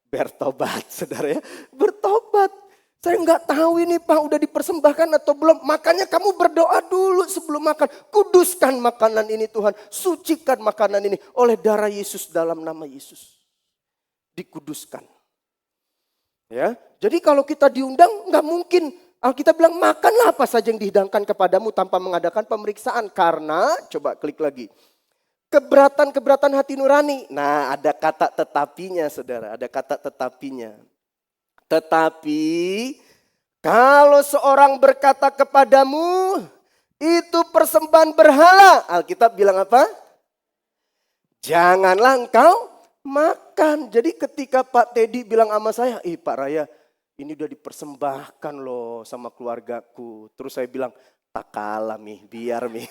bertobat saudara ya. Bertobat. Saya nggak tahu ini Pak udah dipersembahkan atau belum. Makanya kamu berdoa dulu sebelum makan. Kuduskan makanan ini Tuhan. Sucikan makanan ini oleh darah Yesus dalam nama Yesus. Dikuduskan. Ya, jadi kalau kita diundang nggak mungkin. Alkitab bilang makanlah apa saja yang dihidangkan kepadamu tanpa mengadakan pemeriksaan. Karena, coba klik lagi. Keberatan hati nurani. Nah ada kata tetapinya saudara. Ada kata tetapinya. Tetapi kalau seorang berkata kepadamu itu persembahan berhala. Alkitab bilang apa? Janganlah engkau makan. Jadi ketika Pak Teddy bilang sama saya, Pak Raya ini udah dipersembahkan loh sama keluargaku. Terus saya bilang, tak kalah Mi, biar Mi.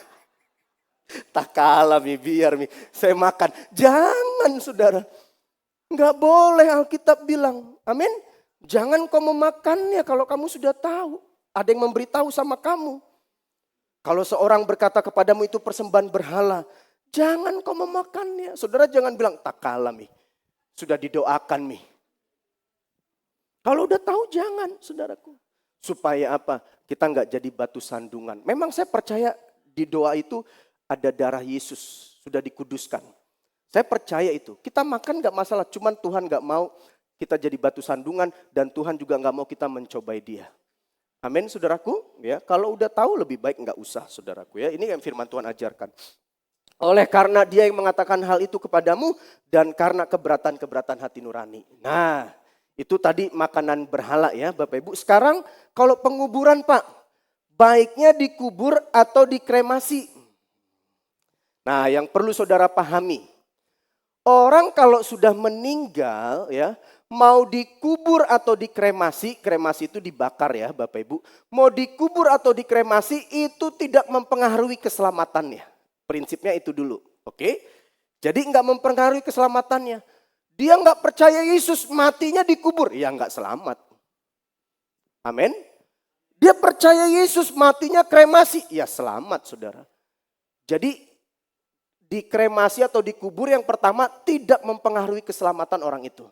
Tak kalah Mi, biar Mi. Saya makan. Jangan saudara. Enggak boleh Alkitab bilang. Amin. Jangan kau memakannya kalau kamu sudah tahu. Ada yang memberitahu sama kamu. Kalau seorang berkata kepadamu itu persembahan berhala. Jangan kau memakannya. Saudara jangan bilang tak kalah Mi. Sudah didoakan Mi. Kalau udah tahu jangan saudaraku. Supaya apa? Kita nggak jadi batu sandungan. Memang saya percaya di doa itu ada darah Yesus. Sudah dikuduskan. Saya percaya itu. Kita makan nggak masalah. Cuman Tuhan nggak mau kita jadi batu sandungan dan Tuhan juga nggak mau kita mencobai dia. Amin saudaraku. Ya, kalau udah tahu lebih baik nggak usah saudaraku ya. Ini yang firman Tuhan ajarkan. Oleh karena dia yang mengatakan hal itu kepadamu dan karena keberatan hati nurani. Nah itu tadi makanan berhala ya Bapak Ibu. Sekarang kalau penguburan Pak. Baiknya dikubur atau dikremasi. Nah yang perlu saudara pahami. Orang kalau sudah meninggal ya. Mau dikubur atau dikremasi, kremasi itu dibakar ya Bapak Ibu. Mau dikubur atau dikremasi itu tidak mempengaruhi keselamatannya. Prinsipnya itu dulu, oke? Jadi enggak mempengaruhi keselamatannya. Dia enggak percaya Yesus, matinya dikubur, ya enggak selamat. Amin. Dia percaya Yesus, matinya kremasi, ya selamat saudara. Jadi dikremasi atau dikubur yang pertama tidak mempengaruhi keselamatan orang itu.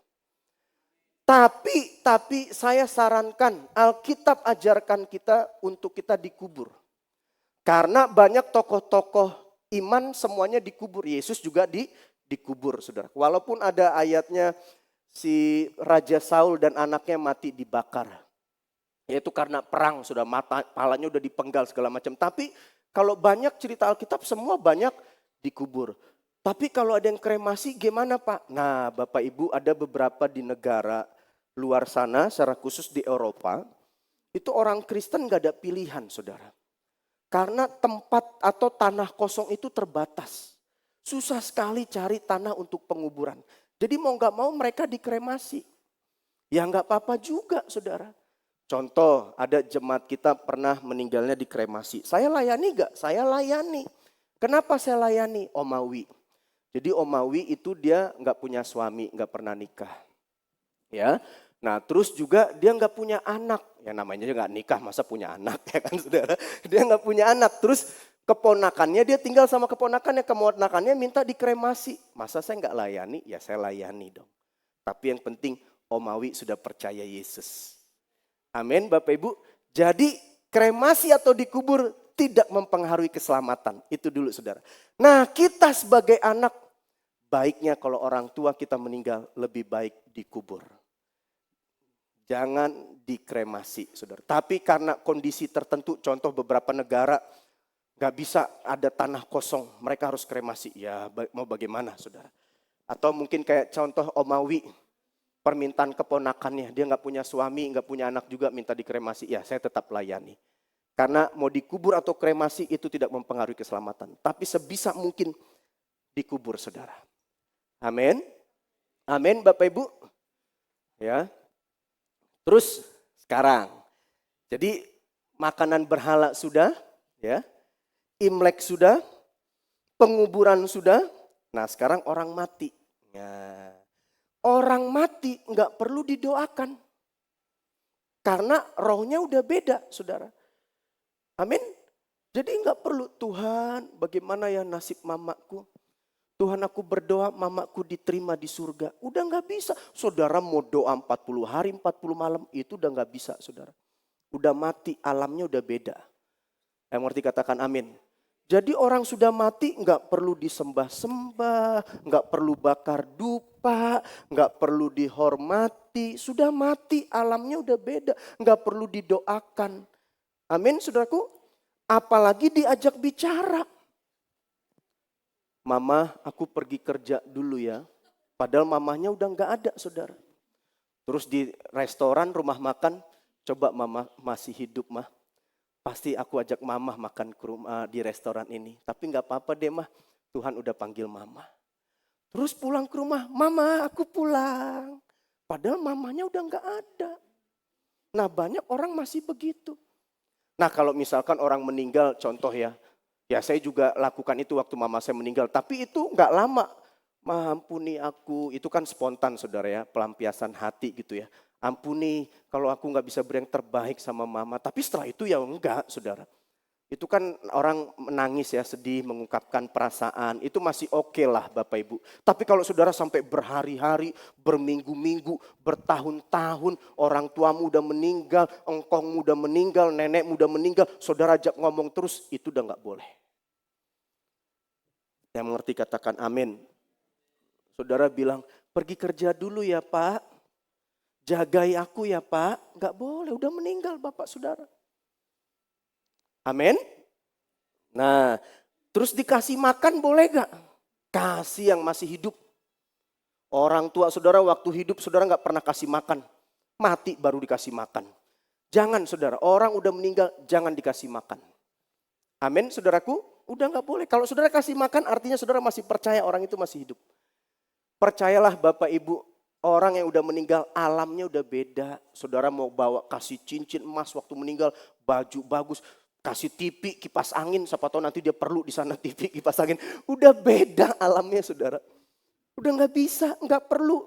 Tapi saya sarankan Alkitab ajarkan kita untuk kita dikubur. Karena banyak tokoh-tokoh iman semuanya dikubur. Yesus juga dikubur saudara. Walaupun ada ayatnya si Raja Saul dan anaknya mati dibakar. Yaitu karena perang sudah mata, palanya udah dipenggal segala macam. Tapi kalau banyak cerita Alkitab semua banyak dikubur. Tapi kalau ada yang kremasi gimana Pak? Nah Bapak Ibu ada beberapa di negara luar sana, secara khusus di Eropa, itu orang Kristen gak ada pilihan saudara. Karena tempat atau tanah kosong itu terbatas. Susah sekali cari tanah untuk penguburan. Jadi mau gak mau mereka dikremasi. Ya gak apa-apa juga saudara. Contoh ada jemaat kita pernah meninggalnya dikremasi. Saya layani gak? Saya layani. Kenapa saya layani? Omawi. Jadi Omawi itu dia gak punya suami, gak pernah nikah. Ya, nah terus juga dia nggak punya anak, ya namanya juga nggak nikah masa punya anak ya kan saudara, dia nggak punya anak, terus keponakannya dia tinggal sama keponakannya minta dikremasi, masa saya nggak layani, ya saya layani dong. Tapi yang penting Omawi sudah percaya Yesus, amin Bapak Ibu. Jadi kremasi atau dikubur tidak mempengaruhi keselamatan, itu dulu saudara. Nah kita sebagai anak, baiknya kalau orang tua kita meninggal lebih baik dikubur. Jangan dikremasi, saudara. Tapi karena kondisi tertentu, contoh beberapa negara gak bisa ada tanah kosong, mereka harus kremasi. Ya mau bagaimana, saudara? Atau mungkin kayak contoh Omawi, permintaan keponakannya, dia gak punya suami, gak punya anak juga minta dikremasi. Ya saya tetap layani. Karena mau dikubur atau kremasi itu tidak mempengaruhi keselamatan. Tapi sebisa mungkin dikubur, saudara. Amin. Amin Bapak Ibu. Ya. Terus sekarang. Jadi makanan berhala sudah, ya. Imlek sudah, penguburan sudah. Nah, sekarang orang mati. Ya. Orang mati nggak perlu didoakan. Karena rohnya udah beda, saudara. Amin. Jadi nggak perlu, Tuhan bagaimana ya nasib mamaku. Tuhan aku berdoa mamaku diterima di surga. Udah nggak bisa. Saudara mau doa 40 hari, 40 malam itu udah nggak bisa saudara. Udah mati, alamnya udah beda. Yang ngerti katakan amin. Jadi orang sudah mati nggak perlu disembah-sembah, nggak perlu bakar dupa, nggak perlu dihormati. Sudah mati, alamnya udah beda. Nggak perlu didoakan. Amin saudaraku. Apalagi diajak bicara. Mama, aku pergi kerja dulu ya. Padahal mamanya udah nggak ada, saudara. Terus di restoran, rumah makan, coba mama masih hidup mah. Pasti aku ajak mama makan ke rumah, di restoran ini. Tapi nggak apa-apa deh mah, Tuhan udah panggil mama. Terus pulang ke rumah, mama aku pulang. Padahal mamanya udah nggak ada. Nah banyak orang masih begitu. Nah kalau misalkan orang meninggal, contoh ya. Ya saya juga lakukan itu waktu mama saya meninggal. Tapi itu nggak lama. Ampuni aku, itu kan spontan saudara ya. Pelampiasan hati gitu ya. Ampuni kalau aku nggak bisa beri yang terbaik sama mama. Tapi setelah itu ya enggak saudara. Itu kan orang menangis ya, sedih, mengungkapkan perasaan. Itu masih oke lah Bapak Ibu. Tapi kalau saudara sampai berhari-hari, berminggu-minggu, bertahun-tahun. Orang tuamu udah meninggal, engkongmu udah meninggal, nenekmu udah meninggal. Saudara ajak ngomong terus, itu udah gak boleh. Yang mengerti katakan amin. Saudara bilang, pergi kerja dulu ya Pak. Jagai aku ya Pak. Gak boleh, udah meninggal Bapak Saudara. Amin. Nah, terus dikasih makan boleh gak? Kasih yang masih hidup. Orang tua saudara waktu hidup saudara gak pernah kasih makan. Mati baru dikasih makan. Jangan saudara, orang udah meninggal jangan dikasih makan. Amin saudaraku, udah gak boleh. Kalau saudara kasih makan artinya saudara masih percaya orang itu masih hidup. Percayalah Bapak Ibu, orang yang udah meninggal alamnya udah beda. Saudara mau bawa kasih cincin emas waktu meninggal, baju bagus. Kasih TV, kipas angin, siapa tahu nanti dia perlu di sana TV, kipas angin. Udah beda alamnya saudara. Udah gak bisa, gak perlu.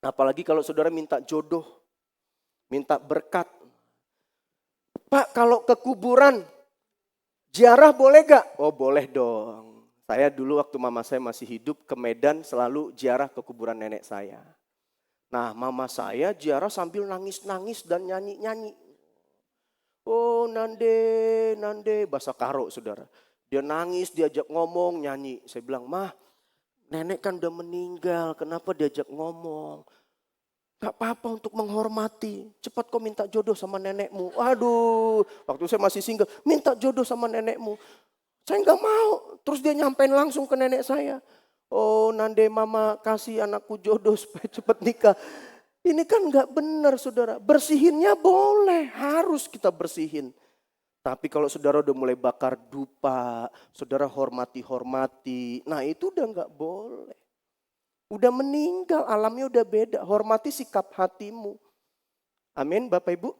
Apalagi kalau saudara minta jodoh, minta berkat. Pak kalau ke kuburan, ziarah boleh gak? Oh boleh dong. Saya dulu waktu mama saya masih hidup ke Medan selalu ziarah ke kuburan nenek saya. Nah mama saya ziarah sambil nangis-nangis dan nyanyi-nyanyi. Oh nande, bahasa Karo saudara. Dia nangis, diajak ngomong, nyanyi. Saya bilang, mah nenek kan udah meninggal, kenapa diajak ngomong? Gak apa-apa untuk menghormati. Cepat kau minta jodoh sama nenekmu. Aduh, waktu saya masih single, minta jodoh sama nenekmu. Saya gak mau. Terus dia nyampein langsung ke nenek saya. Oh nande mama kasih anakku jodoh supaya cepat nikah. Ini kan gak benar saudara, bersihinnya boleh, harus kita bersihin. Tapi kalau saudara udah mulai bakar dupa, saudara hormati-hormati, nah itu udah gak boleh. Udah meninggal, alamnya udah beda, hormati sikap hatimu. Amin Bapak Ibu?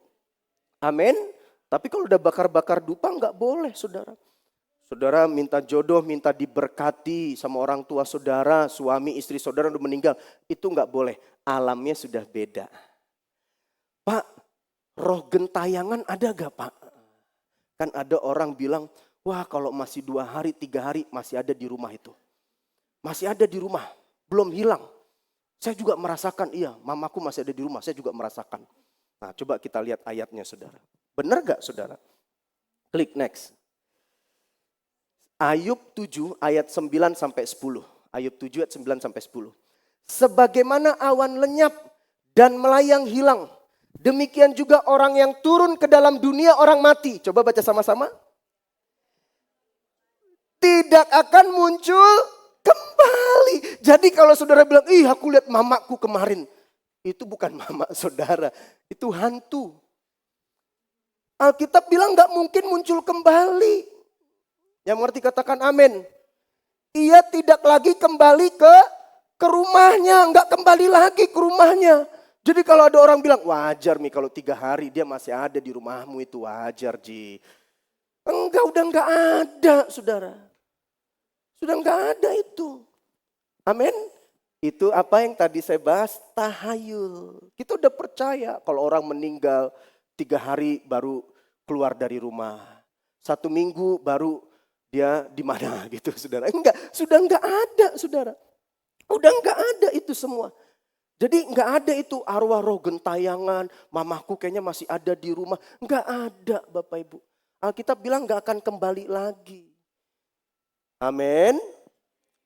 Amin. Tapi kalau udah bakar-bakar dupa gak boleh saudara. Saudara minta jodoh, minta diberkati sama orang tua saudara, suami istri saudara udah meninggal, itu gak boleh. Alamnya sudah beda. Pak, roh gentayangan ada gak Pak? Kan ada orang bilang, wah kalau masih 2 hari, 3 hari masih ada di rumah itu. Masih ada di rumah, belum hilang. Saya juga merasakan, iya mamaku masih ada di rumah, saya juga merasakan. Nah coba kita lihat ayatnya saudara. Benar gak saudara? Klik next. Ayub 7 ayat 9 sampai 10. Ayub 7 ayat 9 sampai 10. Sebagaimana awan lenyap dan melayang hilang, demikian juga orang yang turun ke dalam dunia orang mati. Coba baca sama-sama. Tidak akan muncul kembali. Jadi kalau saudara bilang, ih aku lihat mamaku kemarin. Itu bukan mama saudara, itu hantu. Alkitab bilang gak mungkin muncul kembali. Yang mengerti katakan amin. Ia tidak lagi kembali ke ke rumahnya, nggak kembali lagi ke rumahnya. Jadi kalau ada orang bilang, wajar Mi kalau 3 hari dia masih ada di rumahmu itu wajar Ji. Enggak, udah nggak ada saudara. Sudah nggak ada itu. Amin. Itu apa yang tadi saya bahas, tahayul. Kita udah percaya kalau orang meninggal 3 hari baru keluar dari rumah. 1 minggu baru dia di mana gitu saudara. Enggak, sudah nggak ada saudara. Udah nggak ada itu semua. Jadi nggak ada itu arwah roh gentayangan, mamaku kayaknya masih ada di rumah. Nggak ada Bapak Ibu. Alkitab bilang nggak akan kembali lagi. Amin.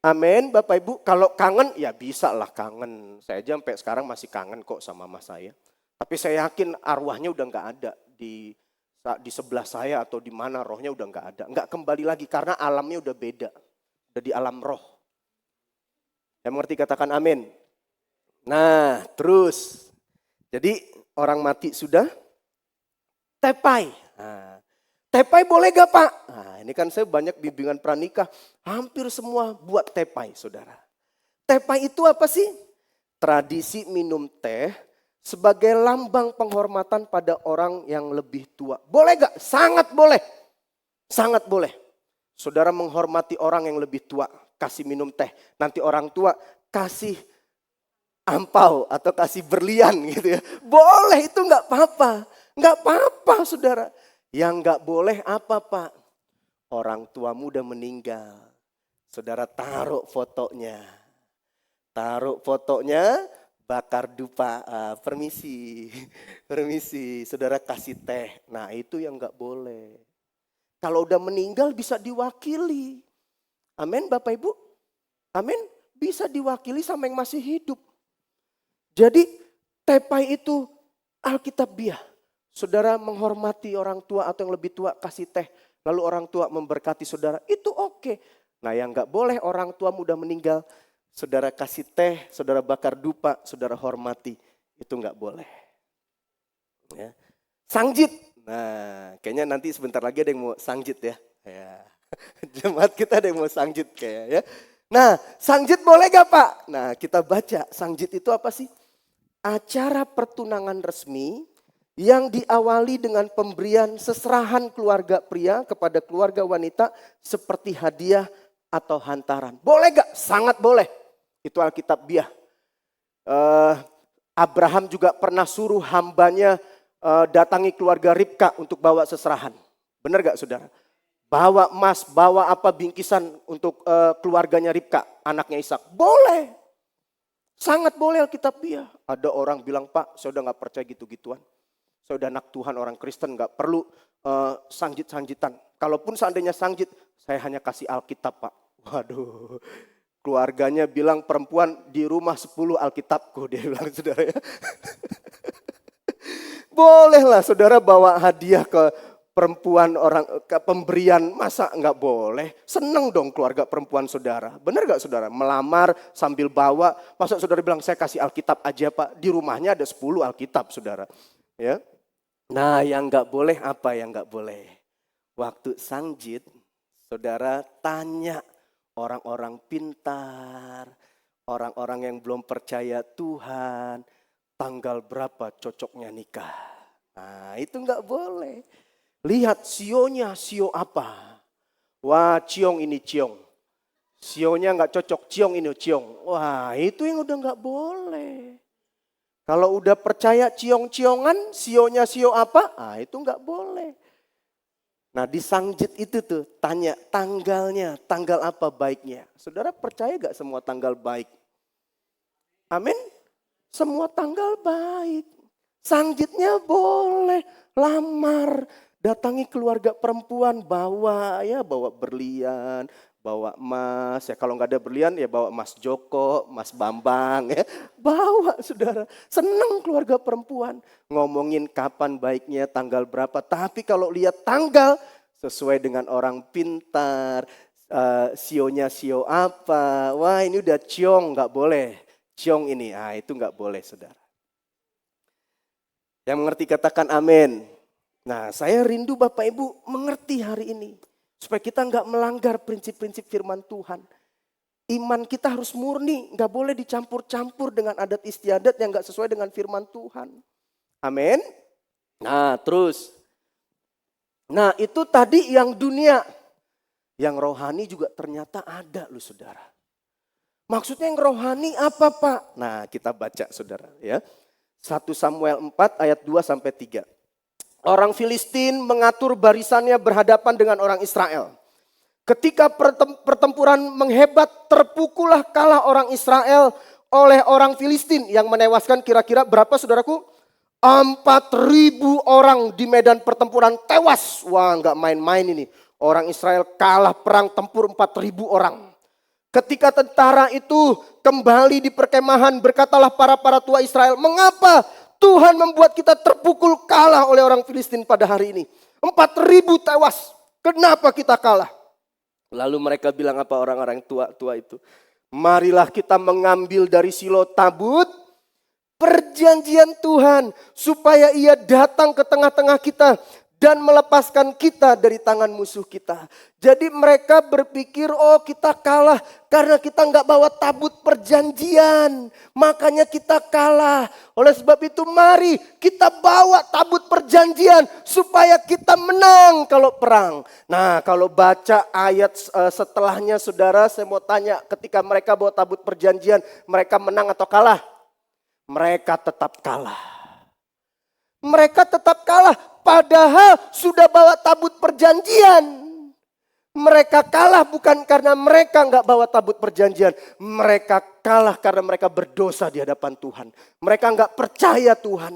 Amin Bapak Ibu. Kalau kangen ya bisa lah kangen. Saya aja sampai sekarang masih kangen kok sama mama saya. Tapi saya yakin arwahnya udah nggak ada di sebelah saya atau di mana rohnya udah nggak ada. Nggak kembali lagi karena alamnya udah beda. Udah di alam roh. Yang mengerti katakan amin. Nah terus. Jadi orang mati sudah tepai. Nah, tepai boleh gak Pak? Nah, ini kan saya banyak bimbingan pranikah. Hampir semua buat tepai saudara. Tepai itu apa sih? Tradisi minum teh sebagai lambang penghormatan pada orang yang lebih tua. Boleh gak? Sangat boleh. Sangat boleh. Saudara menghormati orang yang lebih tua. Kasih minum teh. Nanti orang tua kasih ampau atau kasih berlian gitu ya. Boleh itu gak apa-apa. Gak apa-apa saudara. Yang gak boleh apa Pak? Orang tuamu udah meninggal. Saudara taruh fotonya. Taruh fotonya, bakar dupa. Permisi, permisi. Saudara kasih teh. Nah itu yang gak boleh. Kalau udah meninggal bisa diwakili. Amin Bapak Ibu. Amin. Bisa diwakili sama yang masih hidup. Jadi tepai itu Alkitabiah. Saudara menghormati orang tua atau yang lebih tua kasih teh. Lalu orang tua memberkati saudara. Itu oke. Nah yang gak boleh orang tua mudah meninggal. Saudara kasih teh, saudara bakar dupa, saudara hormati. Itu gak boleh. Ya. Sangjit. Nah kayaknya nanti sebentar lagi ada yang mau sangjit ya. Jemaat kita ada yang mau sangjit kayak ya. Nah sangjit boleh gak Pak? Nah kita baca sangjit itu apa sih? Acara pertunangan resmi yang diawali dengan pemberian seserahan keluarga pria kepada keluarga wanita seperti hadiah atau hantaran. Boleh gak? Sangat boleh. Itu Alkitabiah. Abraham juga pernah suruh hambanya datangi keluarga Ribka untuk bawa seserahan. Benar gak saudara? Bawa emas, bawa apa bingkisan untuk keluarganya Ribka, anaknya Ishak. Boleh. Sangat boleh Alkitabiah. Ada orang bilang, Pak saya udah gak percaya gitu-gituan. Saya udah anak Tuhan orang Kristen gak perlu sanjit-sanjitan. Kalaupun seandainya sanjit, saya hanya kasih Alkitab Pak. Waduh, keluarganya bilang perempuan di rumah 10 Alkitabku. Dia bilang saudara ya. Bolehlah saudara bawa hadiah ke perempuan orang ke pemberian, masa nggak boleh? Seneng dong keluarga perempuan saudara. Benar nggak saudara? Melamar sambil bawa, masa saudara bilang saya kasih Alkitab aja Pak. Di rumahnya ada 10 Alkitab saudara. Ya. Nah yang nggak boleh apa yang nggak boleh? Waktu sangjit, saudara tanya orang-orang pintar, orang-orang yang belum percaya Tuhan, tanggal berapa cocoknya nikah. Nah itu nggak boleh. Lihat sionya, sio apa. Wah ciong ini ciong. Sionya nggak cocok, ciong ini ciong. Wah itu yang udah nggak boleh. Kalau udah percaya ciong-ciongan, sionya sio apa? Ah itu nggak boleh. Nah di sangjit itu tuh tanya tanggalnya, tanggal apa baiknya. Saudara percaya gak semua tanggal baik? Amin. Semua tanggal baik. Sangjitnya boleh, lamar, datangi keluarga perempuan, bawa berlian, bawa emas. Ya kalau nggak ada berlian ya bawa Mas Joko, Mas Bambang ya. Bawa saudara, senang keluarga perempuan. Ngomongin kapan baiknya, tanggal berapa. Tapi kalau lihat tanggal sesuai dengan orang pintar, sionya sio apa. Wah ini udah ciong, nggak boleh. Ciong ini, itu nggak boleh saudara. Yang mengerti katakan amin. Nah saya rindu Bapak Ibu mengerti hari ini. Supaya kita nggak melanggar prinsip-prinsip firman Tuhan. Iman kita harus murni, nggak boleh dicampur-campur dengan adat istiadat yang nggak sesuai dengan firman Tuhan. Amin. Nah terus, nah itu tadi yang dunia. Yang rohani juga ternyata ada loh saudara. Maksudnya yang rohani apa Pak? Nah kita baca saudara ya. 1 Samuel 4 ayat 2 sampai 3. Orang Filistin mengatur barisannya berhadapan dengan orang Israel. Ketika pertempuran menghebat, terpukullah kalah orang Israel oleh orang Filistin yang menewaskan kira-kira berapa saudaraku? 4.000 orang di medan pertempuran tewas. Wah nggak main-main ini. Orang Israel kalah perang tempur 4.000 orang. Ketika tentara itu kembali di perkemahan, berkatalah para tua Israel, mengapa Tuhan membuat kita terpukul kalah oleh orang Filistin pada hari ini? 4.000 tewas, kenapa kita kalah? Lalu mereka bilang apa orang-orang tua itu? Marilah kita mengambil dari Silo tabut perjanjian Tuhan, supaya ia datang ke tengah-tengah kita dan melepaskan kita dari tangan musuh kita. Jadi mereka berpikir, oh kita kalah karena kita nggak bawa tabut perjanjian. Makanya kita kalah. Oleh sebab itu mari kita bawa tabut perjanjian supaya kita menang kalau perang. Nah kalau baca ayat setelahnya saudara, saya mau tanya, ketika mereka bawa tabut perjanjian, mereka menang atau kalah? Mereka tetap kalah. Mereka tetap kalah. Padahal sudah bawa tabut perjanjian. Mereka kalah bukan karena mereka nggak bawa tabut perjanjian. Mereka kalah karena mereka berdosa di hadapan Tuhan. Mereka nggak percaya Tuhan.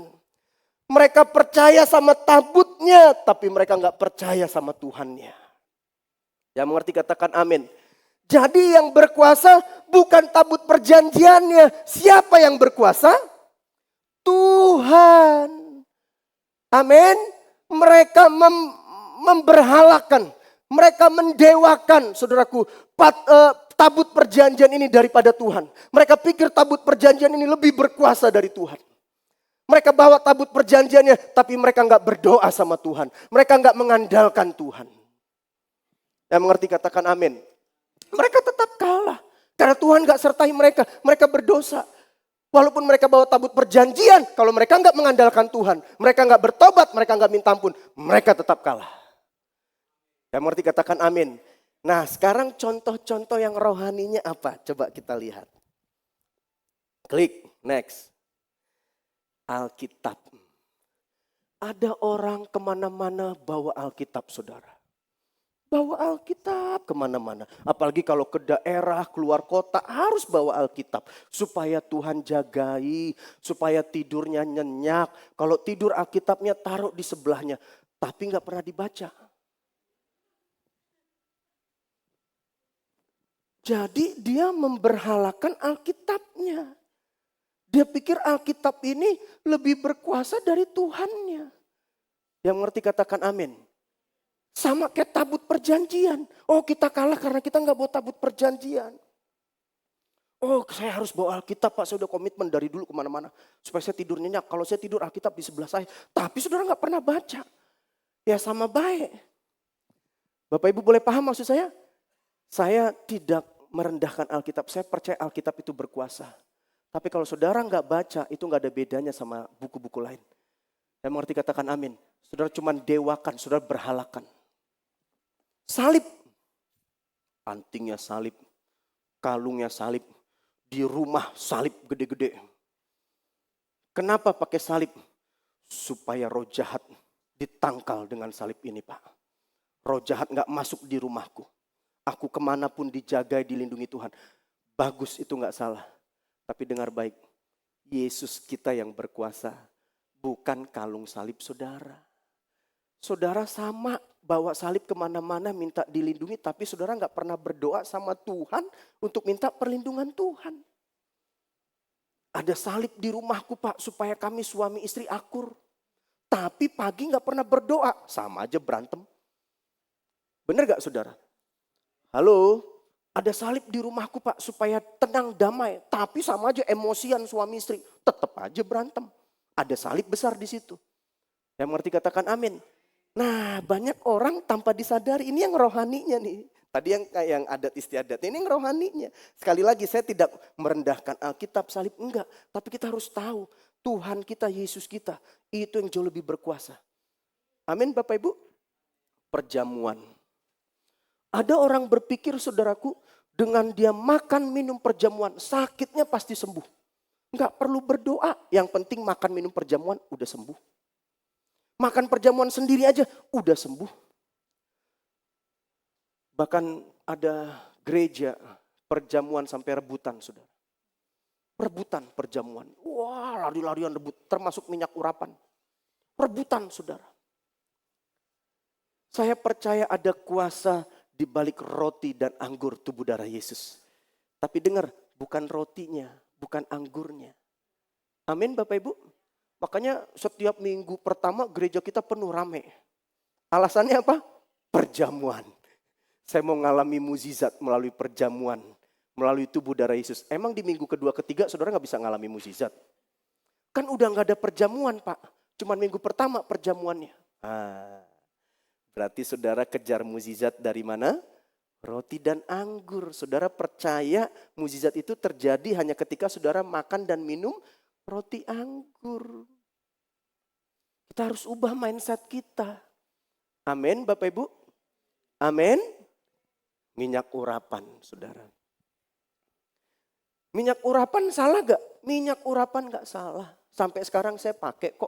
Mereka percaya sama tabutnya, tapi mereka nggak percaya sama Tuhannya. Yang mengerti katakan amin. Jadi yang berkuasa bukan tabut perjanjiannya. Siapa yang berkuasa? Tuhan. Amin. Mereka memberhalakan, mereka mendewakan saudaraku tabut perjanjian ini daripada Tuhan. Mereka pikir tabut perjanjian ini lebih berkuasa dari Tuhan. Mereka bawa tabut perjanjiannya, tapi mereka nggak berdoa sama Tuhan. Mereka nggak mengandalkan Tuhan. Yang mengerti katakan amin. Mereka tetap kalah karena Tuhan nggak sertai mereka. Mereka berdosa. Walaupun mereka bawa tabut perjanjian, kalau mereka nggak mengandalkan Tuhan, mereka nggak bertobat, mereka nggak minta ampun, mereka tetap kalah. Yang mengerti katakan amin. Nah sekarang contoh-contoh yang rohaninya apa? Coba kita lihat. Klik, next. Alkitab. Ada orang kemana-mana bawa Alkitab saudara. Bawa Alkitab kemana-mana. Apalagi kalau ke daerah, keluar kota harus bawa Alkitab. Supaya Tuhan jagai, supaya tidurnya nyenyak. Kalau tidur Alkitabnya taruh di sebelahnya. Tapi gak pernah dibaca. Jadi dia memberhalakan Alkitabnya. Dia pikir Alkitab ini lebih berkuasa dari Tuhannya. Yang mengerti katakan amin. Sama kayak tabut perjanjian. Oh kita kalah karena kita nggak bawa tabut perjanjian. Oh saya harus bawa Alkitab Pak, saya udah komitmen dari dulu kemana-mana. Supaya saya tidur nyenyak. Kalau saya tidur Alkitab di sebelah saya. Tapi saudara nggak pernah baca. Ya sama baik. Bapak Ibu boleh paham maksud saya? Saya tidak merendahkan Alkitab. Saya percaya Alkitab itu berkuasa. Tapi kalau saudara nggak baca, itu nggak ada bedanya sama buku-buku lain. Yang mengerti katakan amin. Saudara cuma dewakan, saudara berhalakan. Salib. Antingnya salib. Kalungnya salib. Di rumah salib gede-gede. Kenapa pakai salib? Supaya roh jahat ditangkal dengan salib ini Pak. Roh jahat gak masuk di rumahku. Aku kemanapun dijaga, dilindungi Tuhan. Bagus itu gak salah. Tapi dengar baik. Yesus kita yang berkuasa. Bukan kalung salib saudara. Saudara sama bawa salib kemana-mana minta dilindungi. Tapi saudara gak pernah berdoa sama Tuhan untuk minta perlindungan Tuhan. Ada salib di rumahku Pak supaya kami suami istri akur. Tapi pagi gak pernah berdoa. Sama aja berantem. Benar gak saudara? Halo, ada salib di rumahku Pak supaya tenang damai. Tapi sama aja emosian suami istri. Tetap aja berantem. Ada salib besar di situ. Yang mengerti katakan amin. Nah banyak orang tanpa disadari ini yang rohaninya nih. Tadi yang adat istiadat, ini yang rohaninya. Sekali lagi saya tidak merendahkan Alkitab, salib, enggak. Tapi kita harus tahu Tuhan kita, Yesus kita, itu yang jauh lebih berkuasa. Amin Bapak Ibu. Perjamuan. Ada orang berpikir saudaraku, dengan dia makan minum perjamuan, sakitnya pasti sembuh. Enggak perlu berdoa, yang penting makan minum perjamuan udah sembuh. Makan perjamuan sendiri aja udah sembuh. Bahkan ada gereja perjamuan sampai rebutan saudara. Rebutan perjamuan. Wah, lari-larian rebut, termasuk minyak urapan. Rebutan saudara. Saya percaya ada kuasa di balik roti dan anggur tubuh darah Yesus. Tapi dengar, bukan rotinya, bukan anggurnya. Amin Bapak Ibu. Makanya setiap minggu pertama gereja kita penuh rame. Alasannya apa? Perjamuan. Saya mau ngalami mukjizat melalui perjamuan, melalui tubuh darah Yesus. Emang di minggu kedua, ketiga saudara gak bisa ngalami mukjizat? Kan udah gak ada perjamuan Pak. Cuman minggu pertama perjamuannya. Berarti saudara kejar mukjizat dari mana? Roti dan anggur. Saudara percaya mukjizat itu terjadi hanya ketika saudara makan dan minum roti anggur. Kita harus ubah mindset kita. Amin Bapak Ibu. Amin. Minyak urapan saudara. Minyak urapan salah gak? Minyak urapan gak salah. Sampai sekarang saya pakai kok.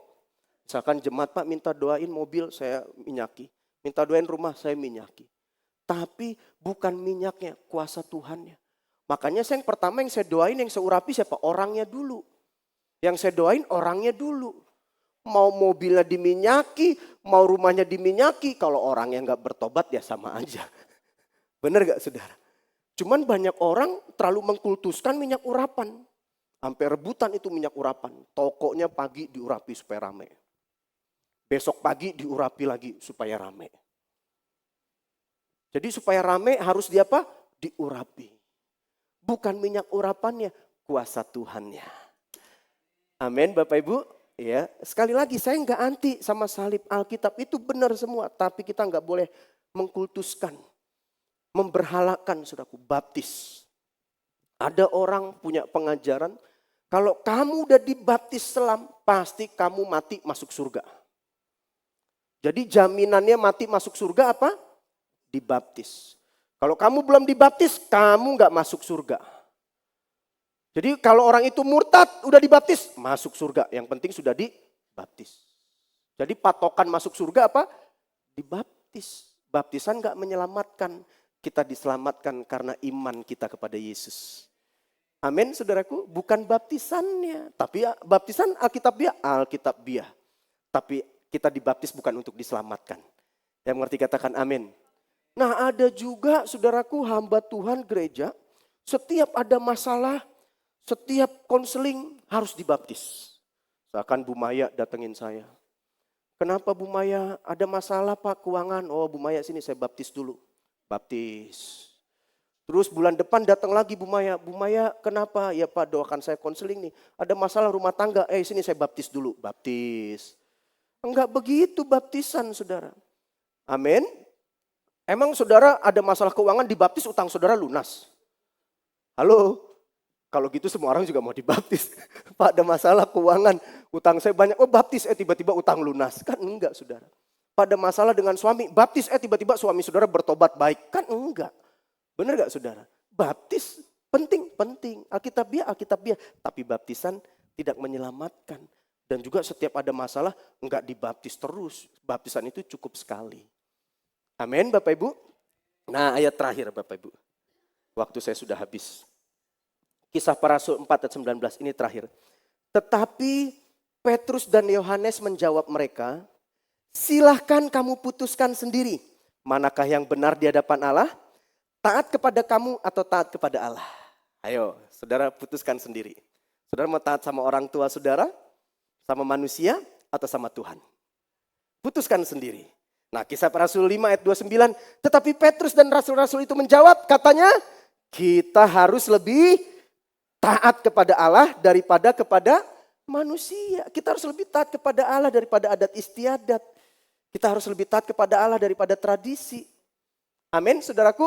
Misalkan jemaat Pak minta doain mobil saya minyaki. Minta doain rumah saya minyaki. Tapi bukan minyaknya, kuasa Tuhannya. Makanya yang pertama yang saya doain, yang saya urapi siapa? Orangnya dulu. Yang saya doain orangnya dulu. Mau mobilnya diminyaki, mau rumahnya diminyaki. Kalau orangnya gak bertobat ya sama aja. Benar gak saudara? Cuman banyak orang terlalu mengkultuskan minyak urapan. Sampai rebutan itu minyak urapan. Tokonya pagi diurapi supaya rame. Besok pagi diurapi lagi supaya rame. Jadi supaya rame harus apa? Diurapi. Bukan minyak urapannya, kuasa Tuhannya. Amin Bapak Ibu. Ya, sekali lagi saya nggak anti sama salib. Alkitab itu benar semua. Tapi kita nggak boleh mengkultuskan. Memberhalakan saudaraku, baptis. Ada orang punya pengajaran. Kalau kamu udah dibaptis selam, pasti kamu mati masuk surga. Jadi jaminannya mati masuk surga apa? Dibaptis. Kalau kamu belum dibaptis, kamu gak masuk surga. Jadi kalau orang itu murtad, udah dibaptis, masuk surga. Yang penting sudah dibaptis. Jadi patokan masuk surga apa? Dibaptis. Baptisan gak menyelamatkan. Kita diselamatkan karena iman kita kepada Yesus. Amin saudaraku, bukan baptisannya. Tapi baptisan Alkitabiah. Tapi kita dibaptis bukan untuk diselamatkan. Yang mengerti katakan amin. Nah ada juga saudaraku hamba Tuhan gereja. Setiap ada masalah, setiap konseling harus dibaptis. Seakan Bu Maya datengin saya. Kenapa Bu Maya? Ada masalah Pak keuangan. Oh Bu Maya sini saya baptis dulu. Baptis. Terus bulan depan datang lagi Bu Maya. Bu Maya kenapa? Ya Pak doakan saya konseling nih. Ada masalah rumah tangga. Sini saya baptis dulu. Baptis. Enggak begitu baptisan saudara. Amin. Emang saudara ada masalah keuangan dibaptis utang saudara lunas? Halo? Kalau gitu semua orang juga mau dibaptis. Pak ada masalah keuangan, utang saya banyak. Oh baptis tiba-tiba utang lunas. Kan enggak saudara. Pada masalah dengan suami, baptis tiba-tiba suami saudara bertobat baik. Kan enggak. Benar gak saudara? Baptis penting. Alkitabiah. Tapi baptisan tidak menyelamatkan. Dan juga setiap ada masalah enggak dibaptis terus. Baptisan itu cukup sekali. Amin Bapak Ibu. Nah ayat terakhir Bapak Ibu. Waktu saya sudah habis. Kisah Para Rasul 4 ayat 19 ini terakhir. Tetapi Petrus dan Yohanes menjawab mereka. Silahkan kamu putuskan sendiri. Manakah yang benar di hadapan Allah? Taat kepada kamu atau taat kepada Allah? Ayo saudara putuskan sendiri. Saudara mau taat sama orang tua saudara? Sama manusia atau sama Tuhan? Putuskan sendiri. Nah Kisah Para Rasul 5 ayat 29. Tetapi Petrus dan rasul-rasul itu menjawab katanya. Kita harus lebih taat kepada Allah daripada kepada manusia. Kita harus lebih taat kepada Allah daripada adat istiadat. Kita harus lebih taat kepada Allah daripada tradisi. Amin saudaraku.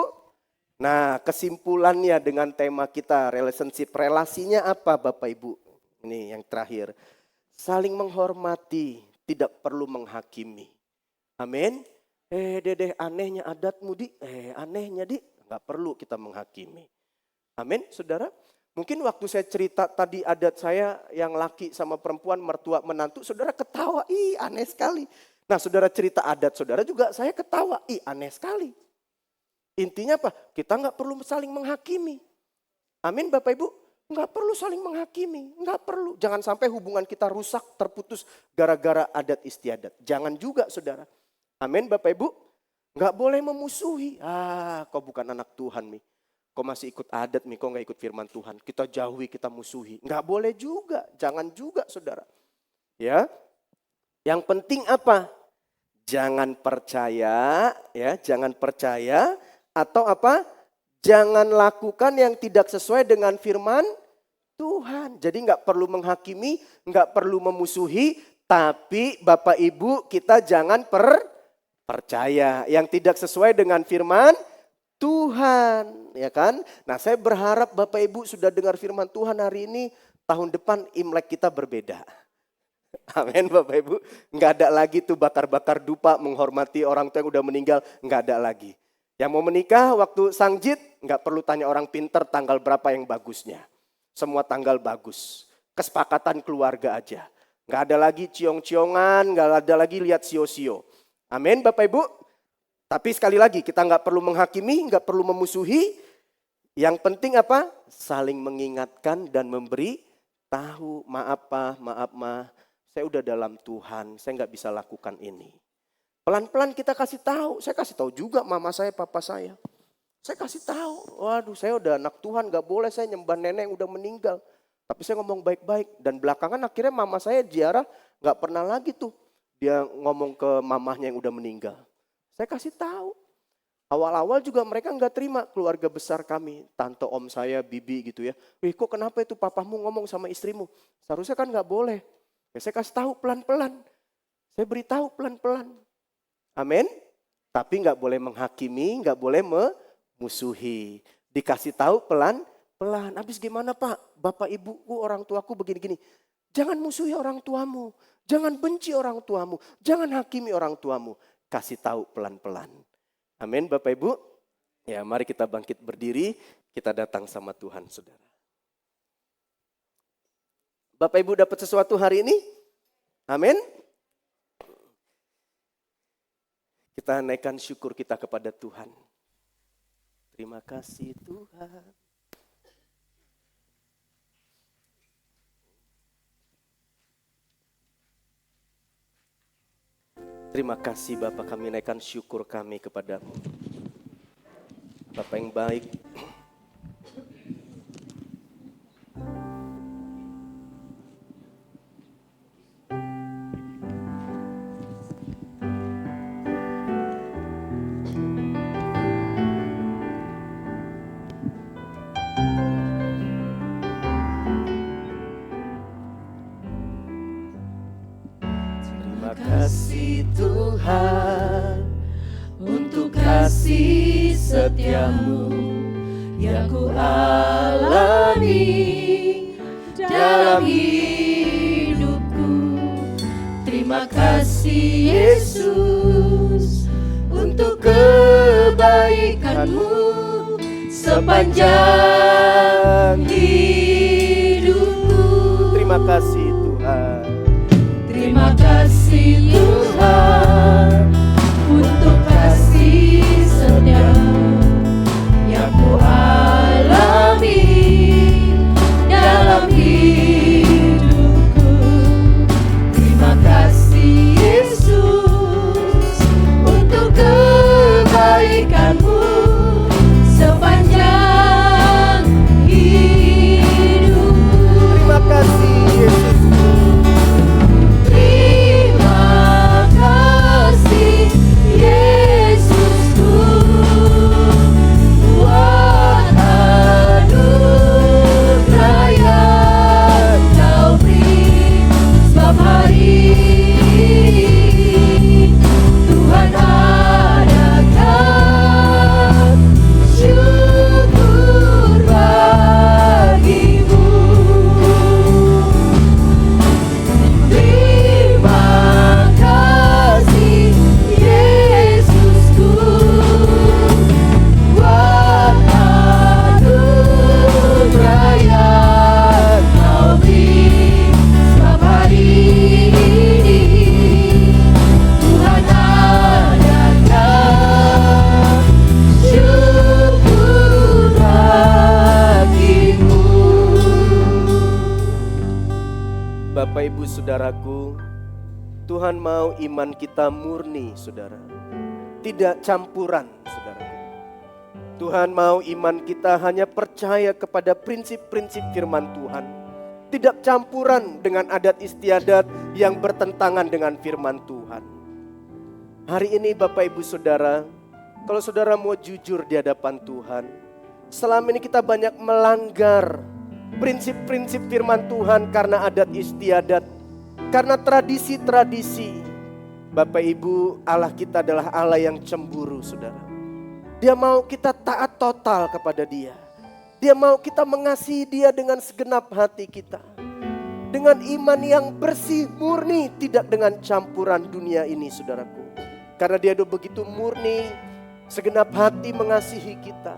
Nah, kesimpulannya dengan tema kita relationship, relasinya apa Bapak Ibu? Ini yang terakhir. Saling menghormati, tidak perlu menghakimi. Amin. Dedeh anehnya adatmu di, anehnya di, nggak perlu kita menghakimi. Amin, saudara. Mungkin waktu saya cerita tadi adat saya yang laki sama perempuan, mertua menantu, saudara ketawa, ih aneh sekali. Nah saudara cerita adat saudara juga saya ketawa, ih aneh sekali. Intinya apa? Kita nggak perlu saling menghakimi. Amin Bapak Ibu, nggak perlu saling menghakimi, nggak perlu. Jangan sampai hubungan kita rusak, terputus gara-gara adat istiadat. Jangan juga saudara. Amin Bapak Ibu, nggak boleh memusuhi. Kau bukan anak Tuhan nih. Kau masih ikut adat nih, kau nggak ikut firman Tuhan. Kita jauhi, kita musuhi. Nggak boleh juga, jangan juga saudara. Ya, yang penting apa? Jangan percaya, ya, jangan percaya atau apa? Jangan lakukan yang tidak sesuai dengan firman Tuhan. Jadi nggak perlu menghakimi, nggak perlu memusuhi, tapi Bapak Ibu kita jangan percaya yang tidak sesuai dengan firman Tuhan, ya kan? Nah, saya berharap Bapak Ibu sudah dengar firman Tuhan hari ini, tahun depan Imlek kita berbeda. Amin Bapak Ibu. Nggak ada lagi tuh bakar-bakar dupa menghormati orang tua yang udah meninggal, nggak ada lagi. Yang mau menikah waktu sangjit, nggak perlu tanya orang pinter tanggal berapa yang bagusnya. Semua tanggal bagus. Kesepakatan keluarga aja. Nggak ada lagi ciong-ciongan, nggak ada lagi lihat sio-sio. Amin Bapak Ibu. Tapi sekali lagi kita nggak perlu menghakimi, nggak perlu memusuhi. Yang penting apa? Saling mengingatkan dan memberi tahu. Maaf ma, saya udah dalam Tuhan, saya nggak bisa lakukan ini. Pelan-pelan kita kasih tahu. Saya kasih tahu juga mama saya, papa saya. Saya kasih tahu. Waduh, saya udah anak Tuhan, nggak boleh saya nyembah nenek yang udah meninggal. Tapi saya ngomong baik-baik. Dan belakangan akhirnya mama saya ziarah, nggak pernah lagi tuh dia ngomong ke mamahnya yang udah meninggal. Saya kasih tahu. Awal-awal juga mereka nggak terima keluarga besar kami. Tante om saya, bibi gitu ya. Kok kenapa itu papamu ngomong sama istrimu? Seharusnya kan nggak boleh. Ya, saya kasih tahu pelan-pelan. Saya beritahu pelan-pelan. Amin. Tapi nggak boleh menghakimi, nggak boleh memusuhi. Dikasih tahu pelan-pelan. Habis gimana Pak? Bapak ibuku, orang tuaku begini-gini. Jangan musuhi orang tuamu. Jangan benci orang tuamu. Jangan hakimi orang tuamu. Kasih tahu pelan-pelan. Amin Bapak Ibu. Ya mari kita bangkit berdiri. Kita datang sama Tuhan saudara. Bapak Ibu dapat sesuatu hari ini? Amin. Kita naikkan syukur kita kepada Tuhan. Terima kasih Tuhan. Terima kasih Bapak, kami naikkan syukur kami kepadamu. Bapak yang baik. Kasih Tuhan untuk kasih setiamu yang ku alami dalam hidupku. Terima kasih Yesus untuk kebaikanmu sepanjang hidupku. Terima kasih Tuhan. Terima kasih Tuhan untuk kasih setiamu yang ku alami dalam hidupku. Terima kasih Yesus untuk kebaikanmu sepanjang hidupku. Terima kasih Yesus. Terima Bapak Ibu Saudaraku, Tuhan mau iman kita murni, saudara. Tidak campuran, saudara. Tuhan mau iman kita hanya percaya kepada prinsip-prinsip firman Tuhan. Tidak campuran dengan adat istiadat yang bertentangan dengan firman Tuhan. Hari ini Bapak Ibu Saudara, kalau saudara mau jujur di hadapan Tuhan, selama ini kita banyak melanggar prinsip-prinsip firman Tuhan karena adat istiadat, karena tradisi-tradisi. Bapak Ibu, Allah kita adalah Allah yang cemburu, saudara. Dia mau kita taat total kepada Dia. Dia mau kita mengasihi Dia dengan segenap hati kita. Dengan iman yang bersih, murni, tidak dengan campuran dunia ini, saudaraku. Karena Dia udah begitu murni, segenap hati mengasihi kita.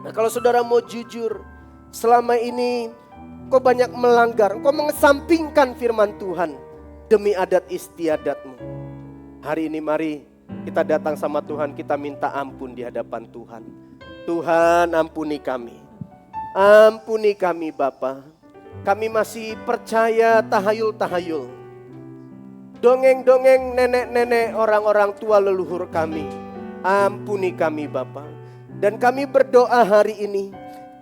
Nah, kalau saudara mau jujur, selama ini kau banyak melanggar, kau mengesampingkan firman Tuhan demi adat istiadatmu. Hari ini mari kita datang sama Tuhan, kita minta ampun di hadapan Tuhan. Tuhan, ampuni kami. Ampuni kami Bapa. Kami masih percaya tahayul-tahayul. Dongeng-dongeng nenek-nenek orang-orang tua leluhur kami. Ampuni kami Bapa. Dan kami berdoa hari ini,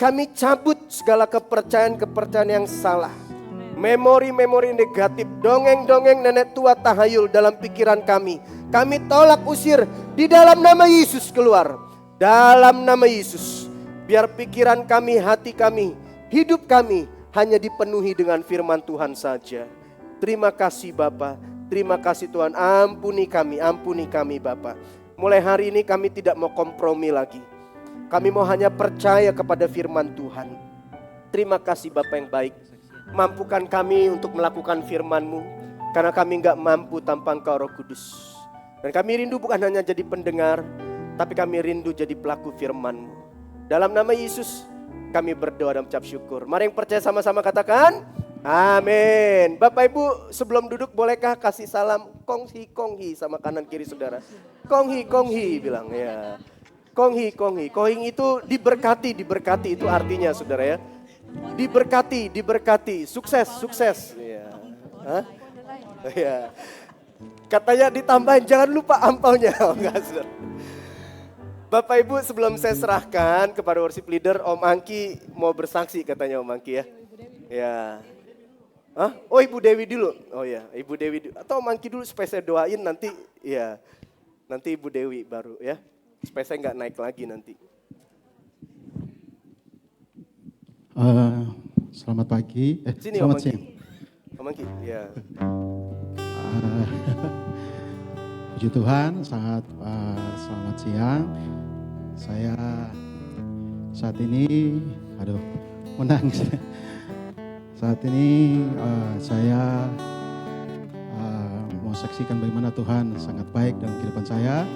kami cabut segala kepercayaan-kepercayaan yang salah. Memori-memori negatif, dongeng-dongeng nenek tua tahayul dalam pikiran kami. Kami tolak usir di dalam nama Yesus keluar. Dalam nama Yesus. Biar pikiran kami, hati kami, hidup kami hanya dipenuhi dengan firman Tuhan saja. Terima kasih Bapa. Terima kasih Tuhan. Ampuni kami Bapa. Mulai hari ini kami tidak mau kompromi lagi. Kami mau hanya percaya kepada firman Tuhan. Terima kasih Bapa yang baik. Mampukan kami untuk melakukan firman-Mu. Karena kami gak mampu tanpa Engkau Roh Kudus. Dan kami rindu bukan hanya jadi pendengar, tapi kami rindu jadi pelaku firman-Mu. Dalam nama Yesus kami berdoa dan ucap syukur. Mari yang percaya sama-sama katakan amin. Bapak Ibu sebelum duduk bolehkah kasih salam konghi sama kanan kiri saudara. Konghi bilang ya. Konghi. Kohing itu diberkati itu artinya saudara ya. Diberkati, sukses. Ya. Hah? Ya. Katanya ditambahin, jangan lupa ampaunya. Oh, enggak, saudara. Bapak Ibu sebelum saya serahkan kepada worship leader, Om Angki mau bersaksi katanya Om Angki ya. Ya. Hah? Oh Ibu Dewi dulu. Oh ya, Ibu Dewi dulu. Atau Om Angki dulu supaya saya doain nanti ya. Nanti Ibu Dewi baru ya. Supaya saya nggak naik lagi nanti. Selamat pagi. Sini, Selamat Om siang. Om Angki, ya. Puji Tuhan, selamat siang. Saya saat ini, menangis. Saat ini saya mau saksikan bagaimana Tuhan sangat baik dalam kehidupan saya.